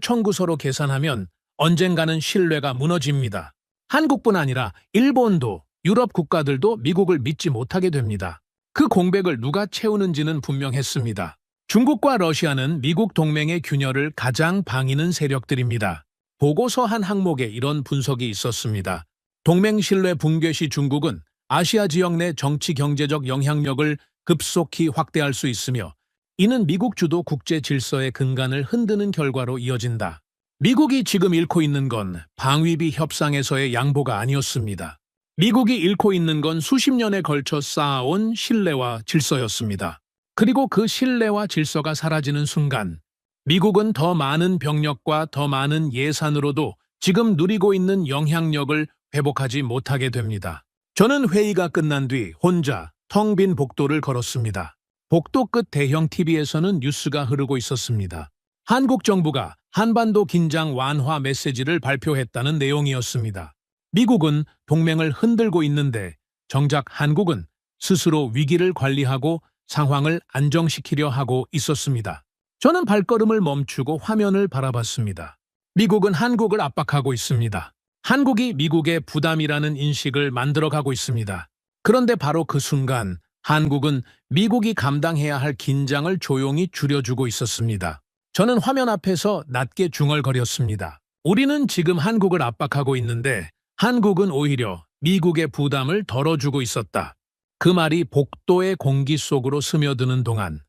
청구서로 계산하면 언젠가는 신뢰가 무너집니다. 한국뿐 아니라 일본도 유럽 국가들도 미국을 믿지 못하게 됩니다. 그 공백을 누가 채우는지는 분명했습니다. 중국과 러시아는 미국 동맹의 균열을 가장 방이는 세력들입니다. 보고서 한 항목에 이런 분석이 있었습니다. 동맹 신뢰 붕괴 시 중국은 아시아 지역 내 정치 경제적 영향력을 급속히 확대할 수 있으며 이는 미국 주도 국제 질서의 근간을 흔드는 결과로 이어진다. 미국이 지금 잃고 있는 건 방위비 협상에서의 양보가 아니었습니다. 미국이 잃고 있는 건 수십 년에 걸쳐 쌓아온 신뢰와 질서였습니다. 그리고 그 신뢰와 질서가 사라지는 순간 미국은 더 많은 병력과 더 많은 예산으로도 지금 누리고 있는 영향력을 회복하지 못하게 됩니다. 저는 회의가 끝난 뒤 혼자 텅 빈 복도를 걸었습니다. 복도 끝 대형 TV에서는 뉴스가 흐르고 있었습니다. 한국 정부가 한반도 긴장 완화 메시지를 발표했다는 내용이었습니다. 미국은 동맹을 흔들고 있는데 정작 한국은 스스로 위기를 관리하고 상황을 안정시키려 하고 있었습니다. 저는 발걸음을 멈추고 화면을 바라봤습니다. 미국은 한국을 압박하고 있습니다. 한국이 미국의 부담이라는 인식을 만들어가고 있습니다. 그런데 바로 그 순간 한국은 미국이 감당해야 할 긴장을 조용히 줄여주고 있었습니다. 저는 화면 앞에서 낮게 중얼거렸습니다. 우리는 지금 한국을 압박하고 있는데 한국은 오히려 미국의 부담을 덜어주고 있었다. 그 말이 복도의 공기 속으로 스며드는 동안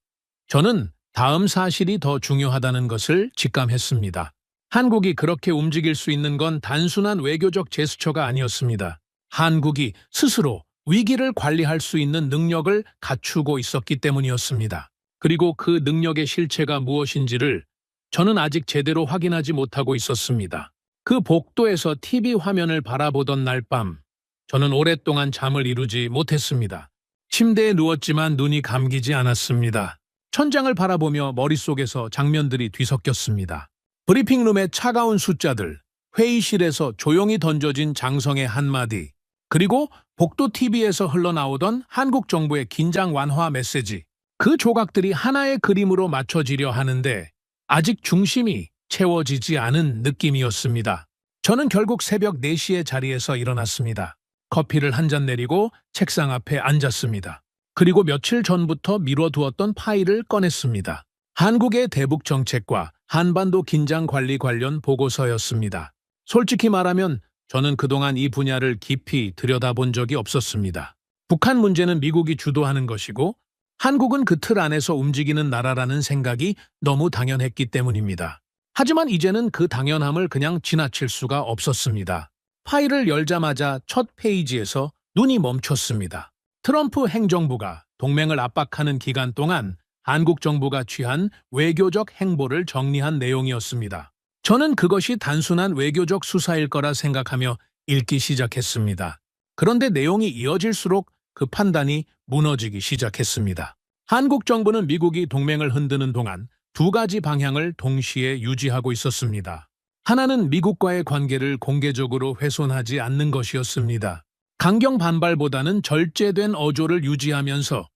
저는 다음 사실이 더 중요하다는 것을 직감했습니다. 한국이 그렇게 움직일 수 있는 건 단순한 외교적 제스처가 아니었습니다. 한국이 스스로 위기를 관리할 수 있는 능력을 갖추고 있었기 때문이었습니다. 그리고 그 능력의 실체가 무엇인지를 저는 아직 제대로 확인하지 못하고 있었습니다. 그 복도에서 TV 화면을 바라보던 날 밤, 저는 오랫동안 잠을 이루지 못했습니다. 침대에 누웠지만 눈이 감기지 않았습니다. 천장을 바라보며 머릿속에서 장면들이 뒤섞였습니다. 브리핑룸의 차가운 숫자들, 회의실에서 조용히 던져진 장성의 한마디, 그리고 복도 TV에서 흘러나오던 한국 정부의 긴장 완화 메시지. 그 조각들이 하나의 그림으로 맞춰지려 하는데 아직 중심이 채워지지 않은 느낌이었습니다. 저는 결국 새벽 4시의 자리에서 일어났습니다. 커피를 한 잔 내리고 책상 앞에 앉았습니다. 그리고 며칠 전부터 미뤄두었던 파일을 꺼냈습니다. 한국의 대북 정책과 한반도 긴장 관리 관련 보고서였습니다. 솔직히 말하면 저는 그동안 이 분야를 깊이 들여다본 적이 없었습니다. 북한 문제는 미국이 주도하는 것이고 한국은 그 틀 안에서 움직이는 나라라는 생각이 너무 당연했기 때문입니다. 하지만 이제는 그 당연함을 그냥 지나칠 수가 없었습니다. 파일을 열자마자 첫 페이지에서 눈이 멈췄습니다. 트럼프 행정부가 동맹을 압박하는 기간 동안 한국 정부가 취한 외교적 행보를 정리한 내용이었습니다. 저는 그것이 단순한 외교적 수사일 거라 생각하며 읽기 시작했습니다. 그런데 내용이 이어질수록 그 판단이 무너지기 시작했습니다. 한국 정부는 미국이 동맹을 흔드는 동안 두 가지 방향을 동시에 유지하고 있었습니다. 하나는 미국과의 관계를 공개적으로 훼손하지 않는 것이었습니다. 강경 반발보다는 절제된 어조를 유지하면서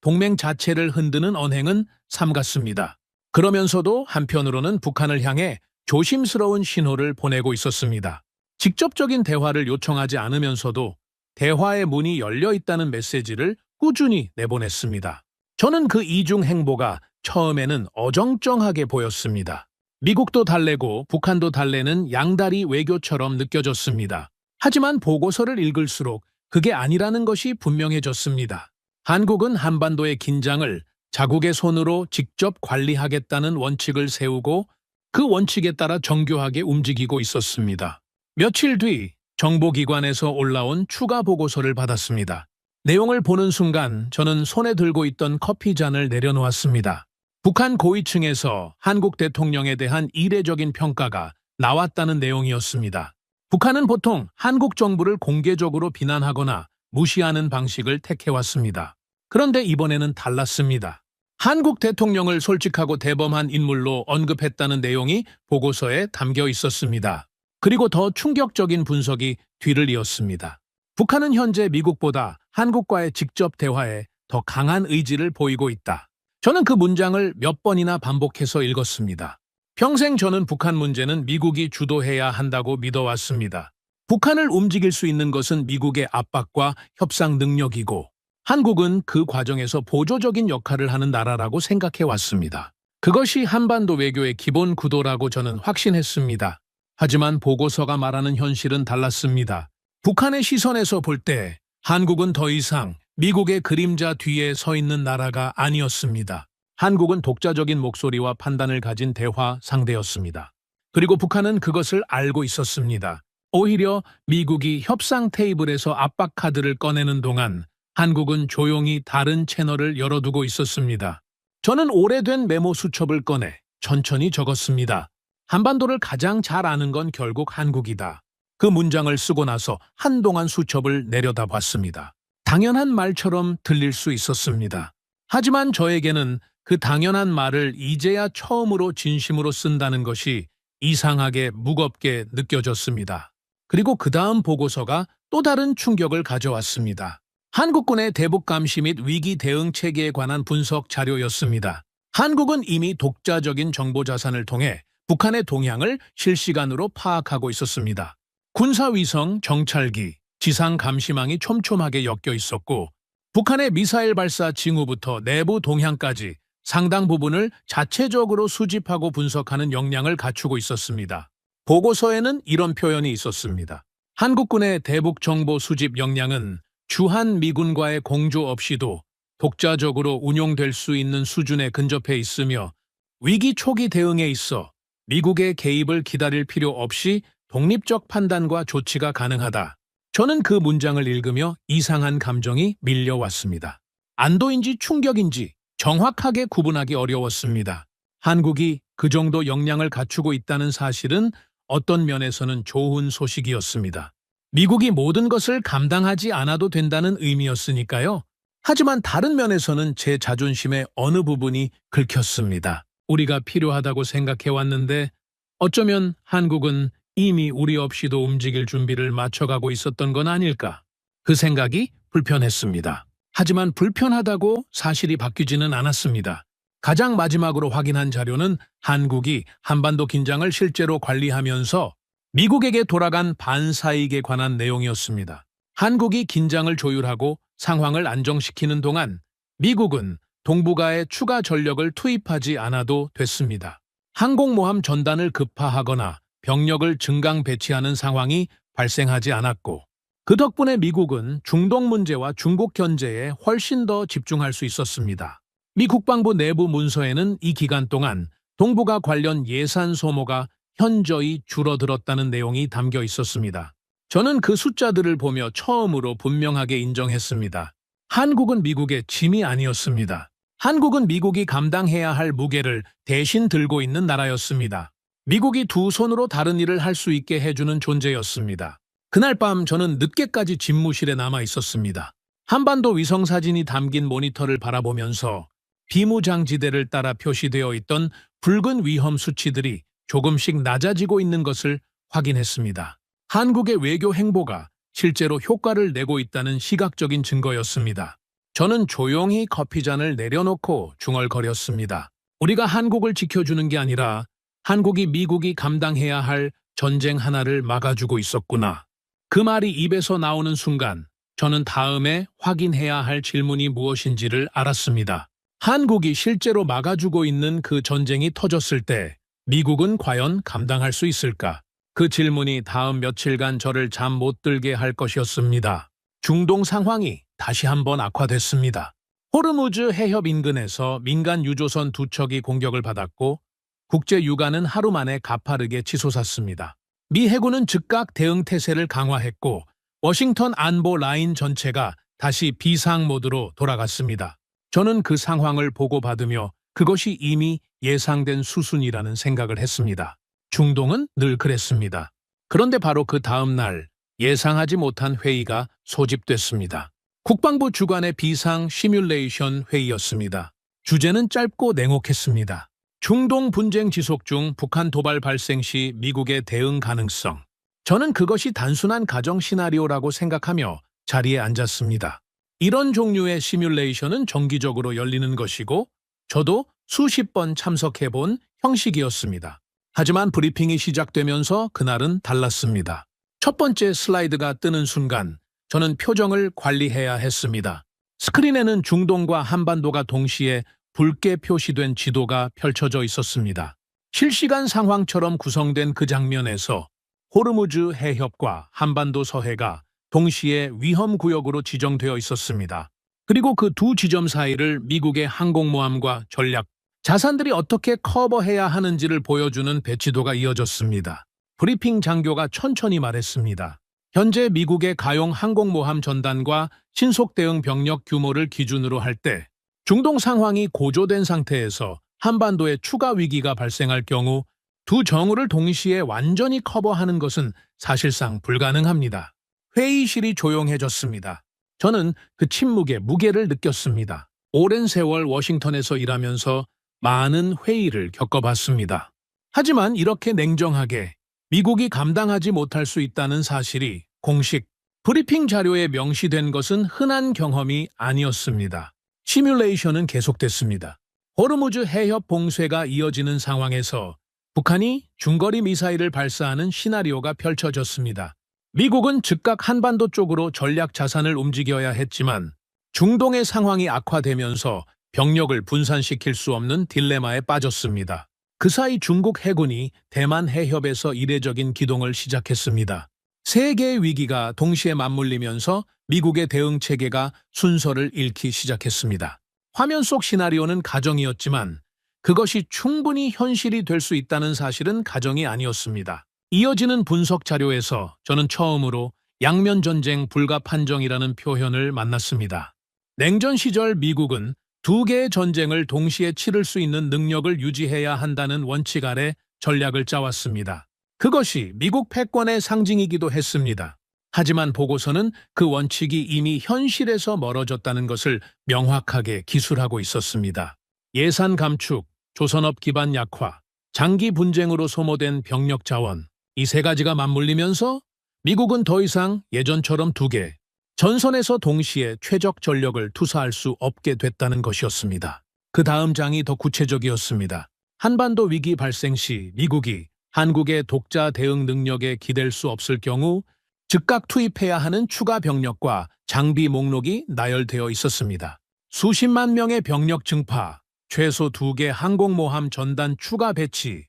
동맹 자체를 흔드는 언행은 삼갔습니다. 그러면서도 한편으로는 북한을 향해 조심스러운 신호를 보내고 있었습니다. 직접적인 대화를 요청하지 않으면서도 대화의 문이 열려 있다는 메시지를 꾸준히 내보냈습니다. 저는 그 이중 행보가 처음에는 어정쩡하게 보였습니다. 미국도 달래고 북한도 달래는 양다리 외교처럼 느껴졌습니다. 하지만 보고서를 읽을수록 그게 아니라는 것이 분명해졌습니다. 한국은 한반도의 긴장을 자국의 손으로 직접 관리하겠다는 원칙을 세우고 그 원칙에 따라 정교하게 움직이고 있었습니다. 며칠 뒤 정보기관에서 올라온 추가 보고서를 받았습니다. 내용을 보는 순간 저는 손에 들고 있던 커피잔을 내려놓았습니다. 북한 고위층에서 한국 대통령에 대한 이례적인 평가가 나왔다는 내용이었습니다. 북한은 보통 한국 정부를 공개적으로 비난하거나 무시하는 방식을 택해왔습니다. 그런데 이번에는 달랐습니다. 한국 대통령을 솔직하고 대범한 인물로 언급했다는 내용이 보고서에 담겨 있었습니다. 그리고 더 충격적인 분석이 뒤를 이었습니다. 북한은 현재 미국보다 한국과의 직접 대화에 더 강한 의지를 보이고 있다. 저는 그 문장을 몇 번이나 반복해서 읽었습니다. 평생 저는 북한 문제는 미국이 주도해야 한다고 믿어왔습니다. 북한을 움직일 수 있는 것은 미국의 압박과 협상 능력이고 한국은 그 과정에서 보조적인 역할을 하는 나라라고 생각해왔습니다. 그것이 한반도 외교의 기본 구도라고 저는 확신했습니다. 하지만 보고서가 말하는 현실은 달랐습니다. 북한의 시선에서 볼 때 한국은 더 이상 미국의 그림자 뒤에 서 있는 나라가 아니었습니다. 한국은 독자적인 목소리와 판단을 가진 대화 상대였습니다. 그리고 북한은 그것을 알고 있었습니다. 오히려 미국이 협상 테이블에서 압박 카드를 꺼내는 동안 한국은 조용히 다른 채널을 열어두고 있었습니다. 저는 오래된 메모 수첩을 꺼내 천천히 적었습니다. 한반도를 가장 잘 아는 건 결국 한국이다. 그 문장을 쓰고 나서 한동안 수첩을 내려다봤습니다. 당연한 말처럼 들릴 수 있었습니다. 하지만 저에게는 그 당연한 말을 이제야 처음으로 진심으로 쓴다는 것이 이상하게 무겁게 느껴졌습니다. 그리고 그 다음 보고서가 또 다른 충격을 가져왔습니다. 한국군의 대북 감시 및 위기 대응 체계에 관한 분석 자료였습니다. 한국은 이미 독자적인 정보 자산을 통해 북한의 동향을 실시간으로 파악하고 있었습니다. 군사위성, 정찰기, 지상 감시망이 촘촘하게 엮여 있었고 북한의 미사일 발사 징후부터 내부 동향까지 상당 부분을 자체적으로 수집하고 분석하는 역량을 갖추고 있었습니다. 보고서에는 이런 표현이 있었습니다. 한국군의 대북 정보 수집 역량은 주한 미군과의 공조 없이도 독자적으로 운용될 수 있는 수준에 근접해 있으며 위기 초기 대응에 있어 미국의 개입을 기다릴 필요 없이 독립적 판단과 조치가 가능하다. 저는 그 문장을 읽으며 이상한 감정이 밀려왔습니다. 안도인지 충격인지 정확하게 구분하기 어려웠습니다. 한국이 그 정도 역량을 갖추고 있다는 사실은 어떤 면에서는 좋은 소식이었습니다. 미국이 모든 것을 감당하지 않아도 된다는 의미였으니까요. 하지만 다른 면에서는 제 자존심의 어느 부분이 긁혔습니다. 우리가 필요하다고 생각해왔는데 어쩌면 한국은 이미 우리 없이도 움직일 준비를 맞춰가고 있었던 건 아닐까. 그 생각이 불편했습니다. 하지만 불편하다고 사실이 바뀌지는 않았습니다. 가장 마지막으로 확인한 자료는 한국이 한반도 긴장을 실제로 관리하면서 미국에게 돌아간 반사익에 관한 내용이었습니다. 한국이 긴장을 조율하고 상황을 안정시키는 동안 미국은 동북아에 추가 전력을 투입하지 않아도 됐습니다. 항공모함 전단을 급파하거나 병력을 증강 배치하는 상황이 발생하지 않았고 그 덕분에 미국은 중동 문제와 중국 견제에 훨씬 더 집중할 수 있었습니다. 미 국방부 내부 문서에는 이 기간 동안 동북아 관련 예산 소모가 현저히 줄어들었다는 내용이 담겨 있었습니다. 저는 그 숫자들을 보며 처음으로 분명하게 인정했습니다. 한국은 미국의 짐이 아니었습니다. 한국은 미국이 감당해야 할 무게를 대신 들고 있는 나라였습니다. 미국이 두 손으로 다른 일을 할 수 있게 해주는 존재였습니다. 그날 밤 저는 늦게까지 집무실에 남아 있었습니다. 한반도 위성사진이 담긴 모니터를 바라보면서 비무장지대를 따라 표시되어 있던 붉은 위험 수치들이 조금씩 낮아지고 있는 것을 확인했습니다. 한국의 외교 행보가 실제로 효과를 내고 있다는 시각적인 증거였습니다. 저는 조용히 커피잔을 내려놓고 중얼거렸습니다. 우리가 한국을 지켜주는 게 아니라 한국이 미국이 감당해야 할 전쟁 하나를 막아주고 있었구나. 그 말이 입에서 나오는 순간 저는 다음에 확인해야 할 질문이 무엇인지를 알았습니다. 한국이 실제로 막아주고 있는 그 전쟁이 터졌을 때 미국은 과연 감당할 수 있을까? 그 질문이 다음 며칠간 저를 잠 못 들게 할 것이었습니다. 중동 상황이 다시 한번 악화됐습니다. 호르무즈 해협 인근에서 민간 유조선 두 척이 공격을 받았고 국제 유가는 하루 만에 가파르게 치솟았습니다. 미 해군은 즉각 대응 태세를 강화했고 워싱턴 안보 라인 전체가 다시 비상 모드로 돌아갔습니다. 저는 그 상황을 보고받으며 그것이 이미 예상된 수순이라는 생각을 했습니다. 중동은 늘 그랬습니다. 그런데 바로 그 다음 날 예상하지 못한 회의가 소집됐습니다. 국방부 주관의 비상 시뮬레이션 회의였습니다. 주제는 짧고 냉혹했습니다. 중동 분쟁 지속 중 북한 도발 발생 시 미국의 대응 가능성. 저는 그것이 단순한 가정 시나리오라고 생각하며 자리에 앉았습니다. 이런 종류의 시뮬레이션은 정기적으로 열리는 것이고 저도 수십 번 참석해본 형식이었습니다. 하지만 브리핑이 시작되면서 그날은 달랐습니다. 첫 번째 슬라이드가 뜨는 순간 저는 표정을 관리해야 했습니다. 스크린에는 중동과 한반도가 동시에 붉게 표시된 지도가 펼쳐져 있었습니다. 실시간 상황처럼 구성된 그 장면에서 호르무즈 해협과 한반도 서해가 동시에 위험구역으로 지정되어 있었습니다. 그리고 그 두 지점 사이를 미국의 항공모함과 전략, 자산들이 어떻게 커버해야 하는지를 보여주는 배치도가 이어졌습니다. 브리핑 장교가 천천히 말했습니다. 현재 미국의 가용 항공모함 전단과 신속 대응 병력 규모를 기준으로 할 때 중동 상황이 고조된 상태에서 한반도에 추가 위기가 발생할 경우 두 정우를 동시에 완전히 커버하는 것은 사실상 불가능합니다. 회의실이 조용해졌습니다. 저는 그 침묵의 무게를 느꼈습니다. 오랜 세월 워싱턴에서 일하면서 많은 회의를 겪어봤습니다. 하지만 이렇게 냉정하게 미국이 감당하지 못할 수 있다는 사실이 공식 브리핑 자료에 명시된 것은 흔한 경험이 아니었습니다. 시뮬레이션은 계속됐습니다. 호르무즈 해협 봉쇄가 이어지는 상황에서 북한이 중거리 미사일을 발사하는 시나리오가 펼쳐졌습니다. 미국은 즉각 한반도 쪽으로 전략 자산을 움직여야 했지만 중동의 상황이 악화되면서 병력을 분산시킬 수 없는 딜레마에 빠졌습니다. 그 사이 중국 해군이 대만 해협에서 이례적인 기동을 시작했습니다. 세 개의 위기가 동시에 맞물리면서 미국의 대응 체계가 순서를 잃기 시작했습니다. 화면 속 시나리오는 가정이었지만 그것이 충분히 현실이 될 수 있다는 사실은 가정이 아니었습니다. 이어지는 분석 자료에서 저는 처음으로 양면 전쟁 불가 판정이라는 표현을 만났습니다. 냉전 시절 미국은 두 개의 전쟁을 동시에 치를 수 있는 능력을 유지해야 한다는 원칙 아래 전략을 짜왔습니다. 그것이 미국 패권의 상징이기도 했습니다. 하지만 보고서는 그 원칙이 이미 현실에서 멀어졌다는 것을 명확하게 기술하고 있었습니다. 예산 감축, 조선업 기반 약화, 장기 분쟁으로 소모된 병력 자원, 이 세 가지가 맞물리면서 미국은 더 이상 예전처럼 두 개, 전선에서 동시에 최적 전력을 투사할 수 없게 됐다는 것이었습니다. 그 다음 장이 더 구체적이었습니다. 한반도 위기 발생 시 미국이 한국의 독자 대응 능력에 기댈 수 없을 경우 즉각 투입해야 하는 추가 병력과 장비 목록이 나열되어 있었습니다. 수십만 명의 병력 증파, 최소 2개 항공모함 전단 추가 배치,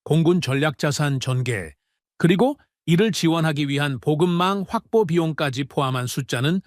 공군 전략자산 전개, 그리고 이를 지원하기 위한 보급망 확보 비용까지 포함한 숫자는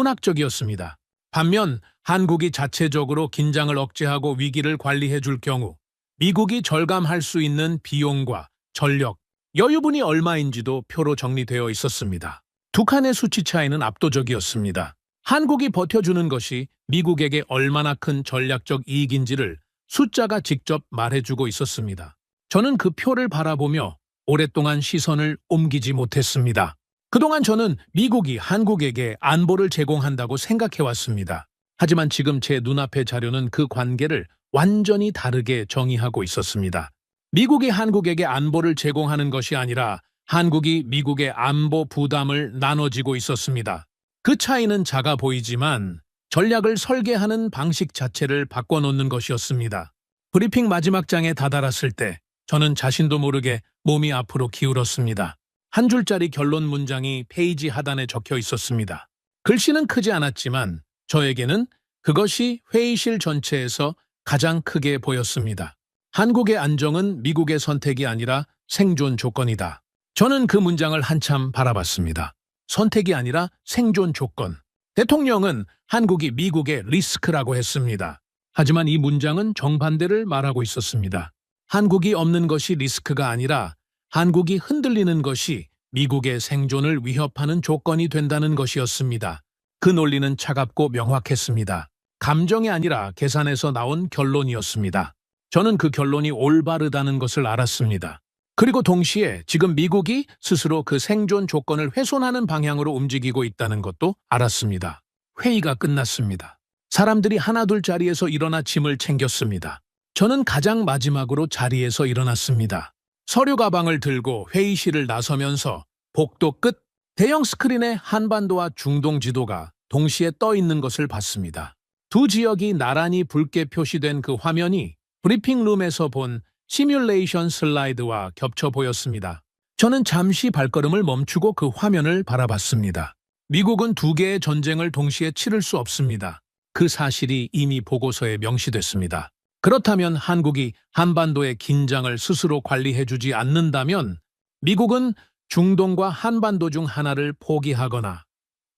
천문학적이었습니다. 반면 한국이 자체적으로 긴장을 억제하고 위기를 관리해 줄 경우 미국이 절감할 수 있는 비용과 전력, 여유분이 얼마인지도 표로 정리되어 있었습니다. 두 칸의 수치 차이는 압도적이었습니다. 한국이 버텨주는 것이 미국에게 얼마나 큰 전략적 이익인지를 숫자가 직접 말해주고 있었습니다. 저는 그 표를 바라보며 오랫동안 시선을 옮기지 못했습니다. 그동안 저는 미국이 한국에게 안보를 제공한다고 생각해왔습니다. 하지만 지금 제 눈앞의 자료는 그 관계를 완전히 다르게 정의하고 있었습니다. 미국이 한국에게 안보를 제공하는 것이 아니라 한국이 미국의 안보 부담을 나눠지고 있었습니다. 그 차이는 작아 보이지만 전략을 설계하는 방식 자체를 바꿔놓는 것이었습니다. 브리핑 마지막 장에 다다랐을 때 저는 자신도 모르게 몸이 앞으로 기울었습니다. 한 줄짜리 결론 문장이 페이지 하단에 적혀 있었습니다. 글씨는 크지 않았지만 저에게는 그것이 회의실 전체에서 가장 크게 보였습니다. 한국의 안정은 미국의 선택이 아니라 생존 조건이다. 저는 그 문장을 한참 바라봤습니다. 선택이 아니라 생존 조건. 대통령은 한국이 미국의 리스크라고 했습니다. 하지만 이 문장은 정반대를 말하고 있었습니다. 한국이 없는 것이 리스크가 아니라 한국이 흔들리는 것이 미국의 생존을 위협하는 조건이 된다는 것이었습니다. 그 논리는 차갑고 명확했습니다. 감정이 아니라 계산에서 나온 결론이었습니다. 저는 그 결론이 올바르다는 것을 알았습니다. 그리고 동시에 지금 미국이 스스로 그 생존 조건을 훼손하는 방향으로 움직이고 있다는 것도 알았습니다. 회의가 끝났습니다. 사람들이 하나둘 자리에서 일어나 짐을 챙겼습니다. 저는 가장 마지막으로 자리에서 일어났습니다. 서류 가방을 들고 회의실을 나서면서 복도 끝 대형 스크린에 한반도와 중동 지도가 동시에 떠 있는 것을 봤습니다. 두 지역이 나란히 붉게 표시된 그 화면이 브리핑룸에서 본 시뮬레이션 슬라이드와 겹쳐 보였습니다. 저는 잠시 발걸음을 멈추고 그 화면을 바라봤습니다. 미국은 두 개의 전쟁을 동시에 치를 수 없습니다. 그 사실이 이미 보고서에 명시됐습니다. 그렇다면 한국이 한반도의 긴장을 스스로 관리해주지 않는다면 미국은 중동과 한반도 중 하나를 포기하거나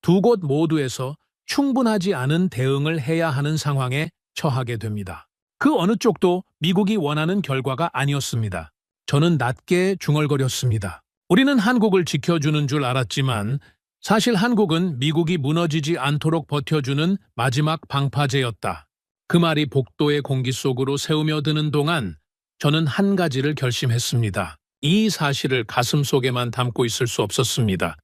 두 곳 모두에서 충분하지 않은 대응을 해야 하는 상황에 처하게 됩니다. 그 어느 쪽도 미국이 원하는 결과가 아니었습니다. 저는 낮게 중얼거렸습니다. 우리는 한국을 지켜주는 줄 알았지만 사실 한국은 미국이 무너지지 않도록 버텨주는 마지막 방파제였다. 그 말이 복도의 공기 속으로 새우며드는 동안 저는 한 가지를 결심했습니다. 이 사실을 가슴속에만 담고 있을 수 없었습니다.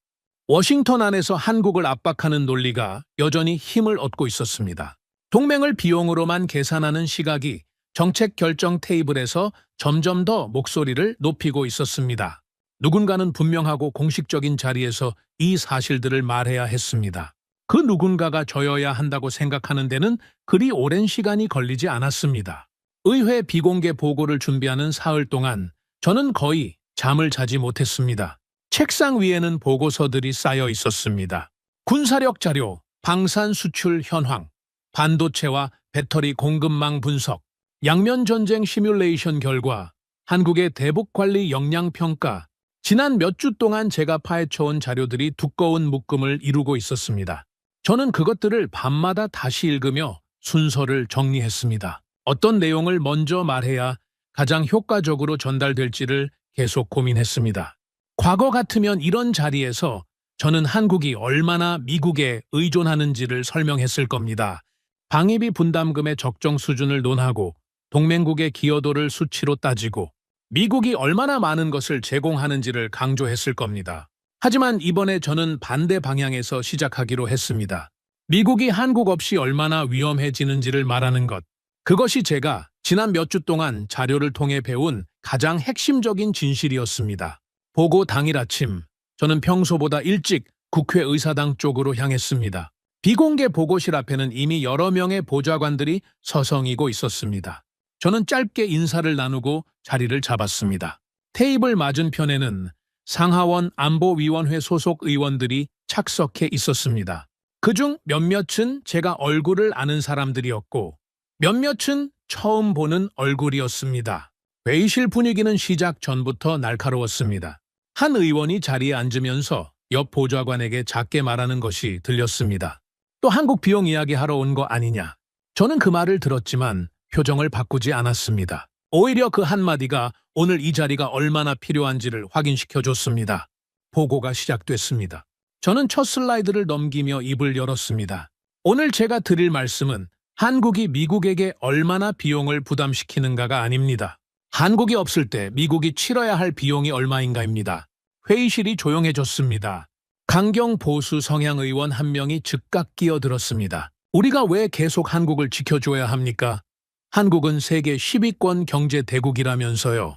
워싱턴 안에서 한국을 압박하는 논리가 여전히 힘을 얻고 있었습니다. 동맹을 비용으로만 계산하는 시각이 정책 결정 테이블에서 점점 더 목소리를 높이고 있었습니다. 누군가는 분명하고 공식적인 자리에서 이 사실들을 말해야 했습니다. 그 누군가가 저여야 한다고 생각하는 데는 그리 오랜 시간이 걸리지 않았습니다. 의회 비공개 보고를 준비하는 사흘 동안 저는 거의 잠을 자지 못했습니다. 책상 위에는 보고서들이 쌓여 있었습니다. 군사력 자료, 방산 수출 현황, 반도체와 배터리 공급망 분석, 양면 전쟁 시뮬레이션 결과, 한국의 대북 관리 역량 평가, 지난 몇 주 동안 제가 파헤쳐온 자료들이 두꺼운 묶음을 이루고 있었습니다. 저는 그것들을 밤마다 다시 읽으며 순서를 정리했습니다. 어떤 내용을 먼저 말해야 가장 효과적으로 전달될지를 계속 고민했습니다. 과거 같으면 이런 자리에서 저는 한국이 얼마나 미국에 의존하는지를 설명했을 겁니다. 방위비 분담금의 적정 수준을 논하고 동맹국의 기여도를 수치로 따지고 미국이 얼마나 많은 것을 제공하는지를 강조했을 겁니다. 하지만 이번에 저는 반대 방향에서 시작하기로 했습니다. 미국이 한국 없이 얼마나 위험해지는지를 말하는 것. 그것이 제가 지난 몇 주 동안 자료를 통해 배운 가장 핵심적인 진실이었습니다. 보고 당일 아침, 저는 평소보다 일찍 국회의사당 쪽으로 향했습니다. 비공개 보고실 앞에는 이미 여러 명의 보좌관들이 서성이고 있었습니다. 저는 짧게 인사를 나누고 자리를 잡았습니다. 테이블 맞은편에는 상하원 안보위원회 소속 의원들이 착석해 있었습니다. 그중 몇몇은 제가 얼굴을 아는 사람들이었고 몇몇은 처음 보는 얼굴이었습니다. 회의실 분위기는 시작 전부터 날카로웠습니다. 한 의원이 자리에 앉으면서 옆 보좌관에게 작게 말하는 것이 들렸습니다. 또 한국 비용 이야기하러 온 거 아니냐. 저는 그 말을 들었지만 표정을 바꾸지 않았습니다. 오히려 그 한마디가 오늘 이 자리가 얼마나 필요한지를 확인시켜줬습니다. 보고가 시작됐습니다. 저는 첫 슬라이드를 넘기며 입을 열었습니다. 오늘 제가 드릴 말씀은 한국이 미국에게 얼마나 비용을 부담시키는가가 아닙니다. 한국이 없을 때 미국이 치러야 할 비용이 얼마인가입니다. 회의실이 조용해졌습니다. 강경 보수 성향 의원 한 명이 즉각 끼어들었습니다. 우리가 왜 계속 한국을 지켜줘야 합니까? 한국은 세계 10위권 경제 대국이라면서요.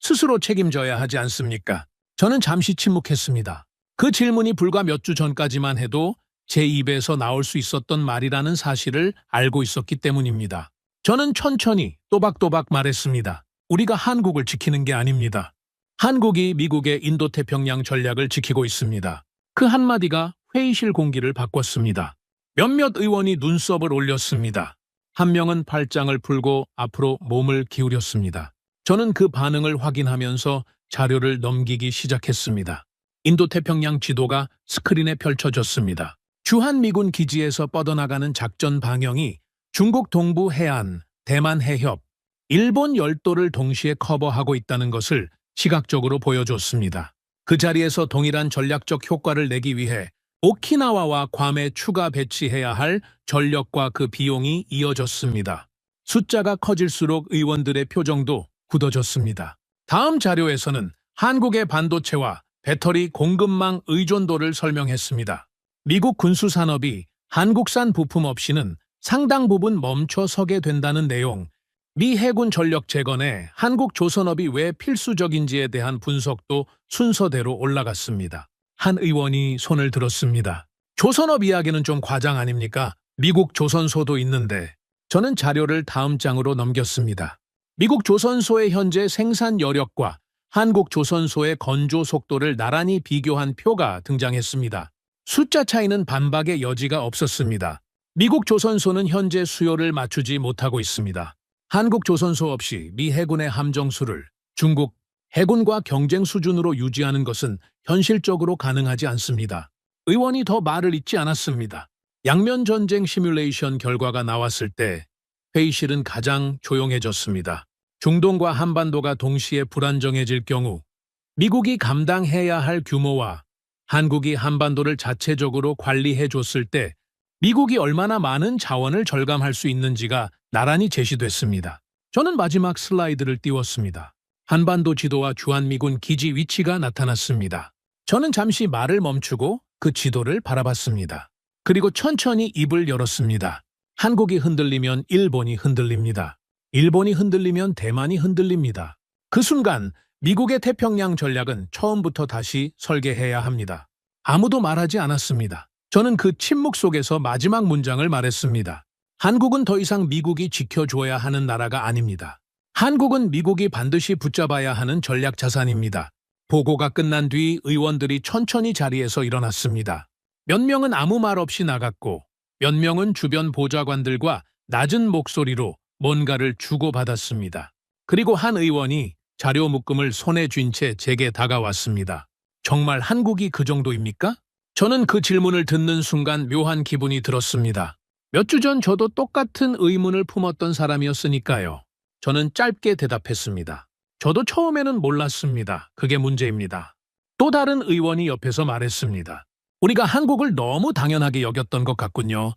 스스로 책임져야 하지 않습니까? 저는 잠시 침묵했습니다. 그 질문이 불과 몇 주 전까지만 해도 제 입에서 나올 수 있었던 말이라는 사실을 알고 있었기 때문입니다. 저는 천천히 또박또박 말했습니다. 우리가 한국을 지키는 게 아닙니다. 한국이 미국의 인도태평양 전략을 지키고 있습니다. 그 한마디가 회의실 공기를 바꿨습니다. 몇몇 의원이 눈썹을 올렸습니다. 한 명은 팔짱을 풀고 앞으로 몸을 기울였습니다. 저는 그 반응을 확인하면서 자료를 넘기기 시작했습니다. 인도태평양 지도가 스크린에 펼쳐졌습니다. 주한미군 기지에서 뻗어나가는 작전 방향이 중국 동부 해안, 대만 해협, 일본 열도를 동시에 커버하고 있다는 것을 시각적으로 보여줬습니다. 그 자리에서 동일한 전략적 효과를 내기 위해 오키나와와 괌에 추가 배치해야 할 전력과 그 비용이 이어졌습니다. 숫자가 커질수록 의원들의 표정도 굳어졌습니다. 다음 자료에서는 한국의 반도체와 배터리 공급망 의존도를 설명했습니다. 미국 군수산업이 한국산 부품 없이는 상당 부분 멈춰서게 된다는 내용, 미 해군 전력 재건에 한국 조선업이 왜 필수적인지에 대한 분석도 순서대로 올라갔습니다. 한 의원이 손을 들었습니다. 조선업 이야기는 좀 과장 아닙니까? 미국 조선소도 있는데. 저는 자료를 다음 장으로 넘겼습니다. 미국 조선소의 현재 생산 여력과 한국 조선소의 건조 속도를 나란히 비교한 표가 등장했습니다. 숫자 차이는 반박의 여지가 없었습니다. 미국 조선소는 현재 수요를 맞추지 못하고 있습니다. 한국 조선소 없이 미 해군의 함정수를 중국 해군과 경쟁 수준으로 유지하는 것은 현실적으로 가능하지 않습니다. 의원이 더 말을 잇지 않았습니다. 양면 전쟁 시뮬레이션 결과가 나왔을 때 회의실은 가장 조용해졌습니다. 중동과 한반도가 동시에 불안정해질 경우 미국이 감당해야 할 규모와 한국이 한반도를 자체적으로 관리해줬을 때 미국이 얼마나 많은 자원을 절감할 수 있는지가 나란히 제시됐습니다. 저는 마지막 슬라이드를 띄웠습니다. 한반도 지도와 주한미군 기지 위치가 나타났습니다. 저는 잠시 말을 멈추고 그 지도를 바라봤습니다. 그리고 천천히 입을 열었습니다. 한국이 흔들리면 일본이 흔들립니다. 일본이 흔들리면 대만이 흔들립니다. 그 순간 미국의 태평양 전략은 처음부터 다시 설계해야 합니다. 아무도 말하지 않았습니다. 저는 그 침묵 속에서 마지막 문장을 말했습니다. 한국은 더 이상 미국이 지켜줘야 하는 나라가 아닙니다. 한국은 미국이 반드시 붙잡아야 하는 전략 자산입니다. 보고가 끝난 뒤 의원들이 천천히 자리에서 일어났습니다. 몇 명은 아무 말 없이 나갔고 몇 명은 주변 보좌관들과 낮은 목소리로 뭔가를 주고받았습니다. 그리고 한 의원이 자료 묶음을 손에 쥔 채 제게 다가왔습니다. 정말 한국이 그 정도입니까? 저는 그 질문을 듣는 순간 묘한 기분이 들었습니다. 몇 주 전 저도 똑같은 의문을 품었던 사람이었으니까요. 저는 짧게 대답했습니다. 저도 처음에는 몰랐습니다. 그게 문제입니다. 또 다른 의원이 옆에서 말했습니다. 우리가 한국을 너무 당연하게 여겼던 것 같군요.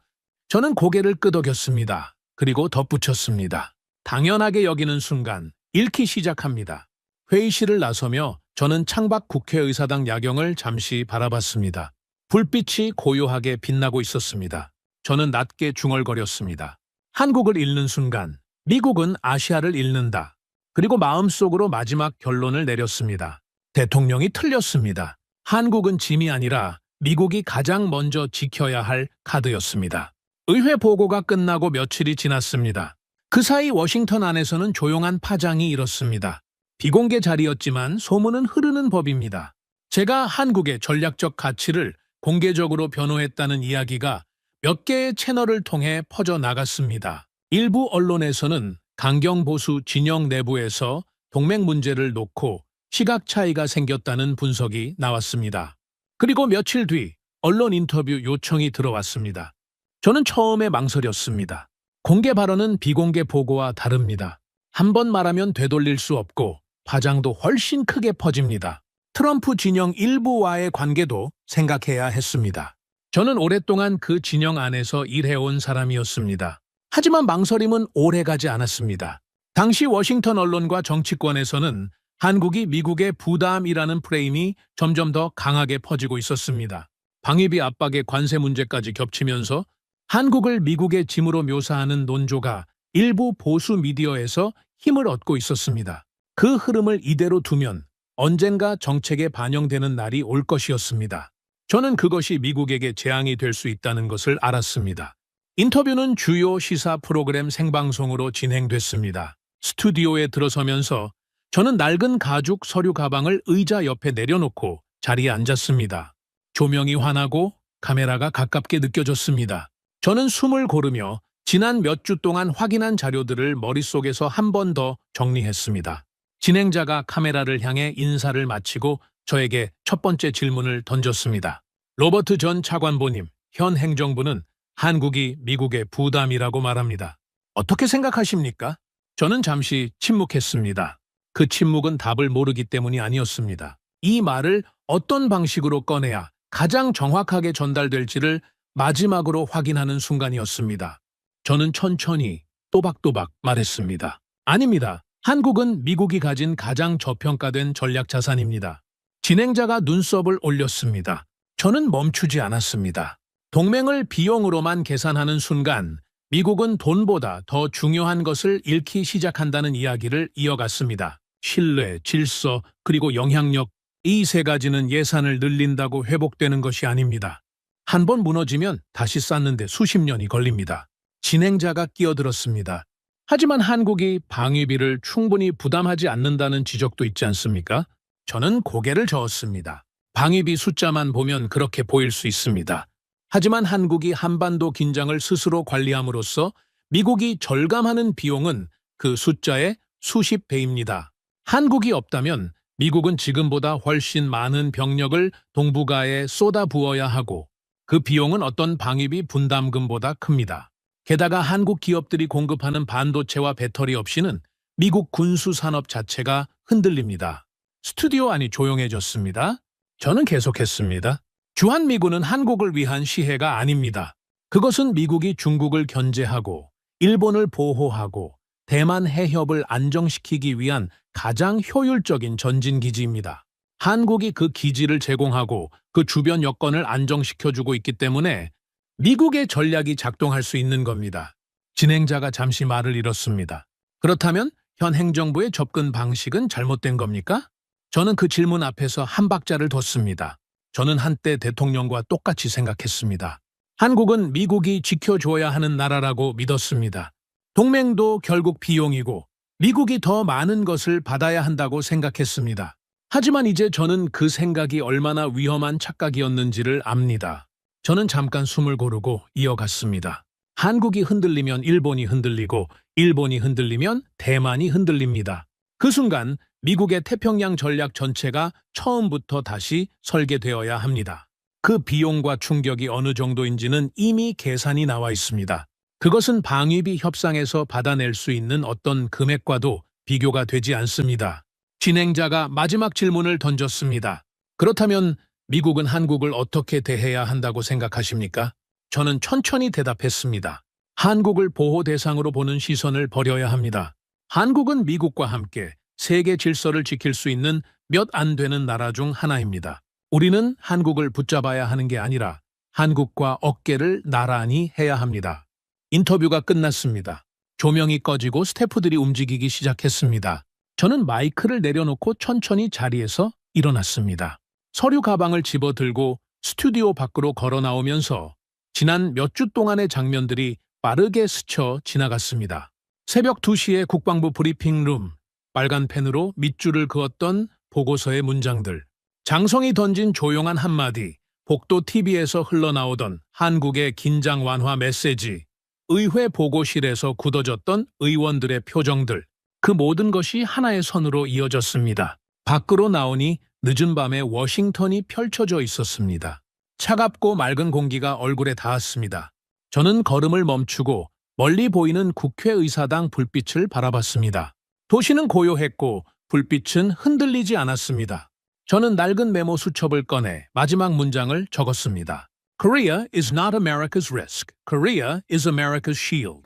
저는 고개를 끄덕였습니다. 그리고 덧붙였습니다. 당연하게 여기는 순간 잃기 시작합니다. 회의실을 나서며 저는 창밖 국회의사당 야경을 잠시 바라봤습니다. 불빛이 고요하게 빛나고 있었습니다. 저는 낮게 중얼거렸습니다. 한국을 잃는 순간 미국은 아시아를 잃는다. 그리고 마음속으로 마지막 결론을 내렸습니다. 대통령이 틀렸습니다. 한국은 짐이 아니라 미국이 가장 먼저 지켜야 할 카드였습니다. 의회 보고가 끝나고 며칠이 지났습니다. 그 사이 워싱턴 안에서는 조용한 파장이 일었습니다. 비공개 자리였지만 소문은 흐르는 법입니다. 제가 한국의 전략적 가치를 공개적으로 변호했다는 이야기가 몇 개의 채널을 통해 퍼져나갔습니다. 일부 언론에서는 강경보수 진영 내부에서 동맹 문제를 놓고 시각 차이가 생겼다는 분석이 나왔습니다. 그리고 며칠 뒤 언론 인터뷰 요청이 들어왔습니다. 저는 처음에 망설였습니다. 공개 발언은 비공개 보고와 다릅니다. 한 번 말하면 되돌릴 수 없고 파장도 훨씬 크게 퍼집니다. 트럼프 진영 일부와의 관계도 생각해야 했습니다. 저는 오랫동안 그 진영 안에서 일해온 사람이었습니다. 하지만 망설임은 오래가지 않았습니다. 당시 워싱턴 언론과 정치권에서는 한국이 미국의 부담이라는 프레임이 점점 더 강하게 퍼지고 있었습니다. 방위비 압박의 관세 문제까지 겹치면서 한국을 미국의 짐으로 묘사하는 논조가 일부 보수 미디어에서 힘을 얻고 있었습니다. 그 흐름을 이대로 두면 언젠가 정책에 반영되는 날이 올 것이었습니다. 저는 그것이 미국에게 재앙이 될 수 있다는 것을 알았습니다. 인터뷰는 주요 시사 프로그램 생방송으로 진행됐습니다. 스튜디오에 들어서면서 저는 낡은 가죽 서류 가방을 의자 옆에 내려놓고 자리에 앉았습니다. 조명이 환하고 카메라가 가깝게 느껴졌습니다. 저는 숨을 고르며 지난 몇 주 동안 확인한 자료들을 머릿속에서 한 번 더 정리했습니다. 진행자가 카메라를 향해 인사를 마치고 저에게 첫 번째 질문을 던졌습니다. 로버트 전 차관보님, 현 행정부는 한국이 미국의 부담이라고 말합니다. 어떻게 생각하십니까? 저는 잠시 침묵했습니다. 그 침묵은 답을 모르기 때문이 아니었습니다. 이 말을 어떤 방식으로 꺼내야 가장 정확하게 전달될지를 마지막으로 확인하는 순간이었습니다. 저는 천천히 또박또박 말했습니다. 아닙니다. 한국은 미국이 가진 가장 저평가된 전략 자산입니다. 진행자가 눈썹을 올렸습니다. 저는 멈추지 않았습니다. 동맹을 비용으로만 계산하는 순간 미국은 돈보다 더 중요한 것을 잃기 시작한다는 이야기를 이어갔습니다. 신뢰, 질서, 그리고 영향력, 이 세 가지는 예산을 늘린다고 회복되는 것이 아닙니다. 한 번 무너지면 다시 쌓는데 수십 년이 걸립니다. 진행자가 끼어들었습니다. 하지만 한국이 방위비를 충분히 부담하지 않는다는 지적도 있지 않습니까? 저는 고개를 저었습니다. 방위비 숫자만 보면 그렇게 보일 수 있습니다. 하지만 한국이 한반도 긴장을 스스로 관리함으로써 미국이 절감하는 비용은 그 숫자의 수십 배입니다. 한국이 없다면 미국은 지금보다 훨씬 많은 병력을 동북아에 쏟아부어야 하고 그 비용은 어떤 방위비 분담금보다 큽니다. 게다가 한국 기업들이 공급하는 반도체와 배터리 없이는 미국 군수산업 자체가 흔들립니다. 스튜디오 안이 조용해졌습니다. 저는 계속했습니다. 주한미군은 한국을 위한 시해가 아닙니다. 그것은 미국이 중국을 견제하고 일본을 보호하고 대만 해협을 안정시키기 위한 가장 효율적인 전진기지입니다. 한국이 그 기지를 제공하고 그 주변 여건을 안정시켜주고 있기 때문에 미국의 전략이 작동할 수 있는 겁니다. 진행자가 잠시 말을 잃었습니다. 그렇다면 현 행정부의 접근 방식은 잘못된 겁니까? 저는 그 질문 앞에서 한 박자를 뒀습니다. 저는 한때 대통령과 똑같이 생각했습니다. 한국은 미국이 지켜줘야 하는 나라라고 믿었습니다. 동맹도 결국 비용이고 미국이 더 많은 것을 받아야 한다고 생각했습니다. 하지만 이제 저는 그 생각이 얼마나 위험한 착각이었는지를 압니다. 저는 잠깐 숨을 고르고 이어갔습니다. 한국이 흔들리면 일본이 흔들리고 일본이 흔들리면 대만이 흔들립니다. 그 순간 미국의 태평양 전략 전체가 처음부터 다시 설계되어야 합니다. 그 비용과 충격이 어느 정도인지는 이미 계산이 나와 있습니다. 그것은 방위비 협상에서 받아낼 수 있는 어떤 금액과도 비교가 되지 않습니다. 진행자가 마지막 질문을 던졌습니다. 그렇다면 미국은 한국을 어떻게 대해야 한다고 생각하십니까? 저는 천천히 대답했습니다. 한국을 보호 대상으로 보는 시선을 버려야 합니다. 한국은 미국과 함께 세계 질서를 지킬 수 있는 몇 안 되는 나라 중 하나입니다. 우리는 한국을 붙잡아야 하는 게 아니라 한국과 어깨를 나란히 해야 합니다. 인터뷰가 끝났습니다. 조명이 꺼지고 스태프들이 움직이기 시작했습니다. 저는 마이크를 내려놓고 천천히 자리에서 일어났습니다. 서류 가방을 집어들고 스튜디오 밖으로 걸어 나오면서 지난 몇 주 동안의 장면들이 빠르게 스쳐 지나갔습니다. 새벽 2시에 국방부 브리핑룸, 빨간 펜으로 밑줄을 그었던 보고서의 문장들, 장성이 던진 조용한 한마디, 복도 TV에서 흘러나오던 한국의 긴장 완화 메시지, 의회 보고실에서 굳어졌던 의원들의 표정들, 그 모든 것이 하나의 선으로 이어졌습니다. 밖으로 나오니 늦은 밤에 워싱턴이 펼쳐져 있었습니다. 차갑고 맑은 공기가 얼굴에 닿았습니다. 저는 걸음을 멈추고 멀리 보이는 국회의사당 불빛을 바라봤습니다. 도시는 고요했고 불빛은 흔들리지 않았습니다. 저는 낡은 메모 수첩을 꺼내 마지막 문장을 적었습니다. Korea is not America's risk. Korea is America's shield.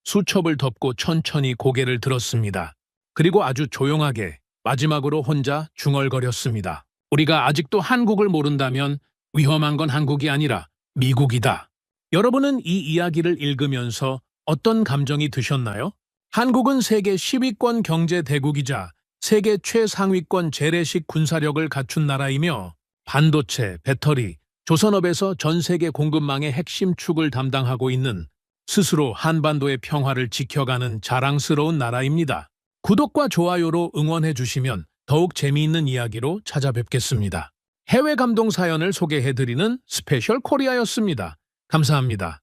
수첩을 덮고 천천히 고개를 들었습니다. 그리고 아주 조용하게 마지막으로 혼자 중얼거렸습니다. 우리가 아직도 한국을 모른다면 위험한 건 한국이 아니라 미국이다. 여러분은 이 이야기를 읽으면서 어떤 감정이 드셨나요? 한국은 세계 10위권 경제 대국이자 세계 최상위권 재래식 군사력을 갖춘 나라이며 반도체, 배터리, 조선업에서 전 세계 공급망의 핵심 축을 담당하고 있는 스스로 한반도의 평화를 지켜가는 자랑스러운 나라입니다. 구독과 좋아요로 응원해 주시면 더욱 재미있는 이야기로 찾아뵙겠습니다. 해외 감동 사연을 소개해드리는 스페셜 코리아였습니다. 감사합니다.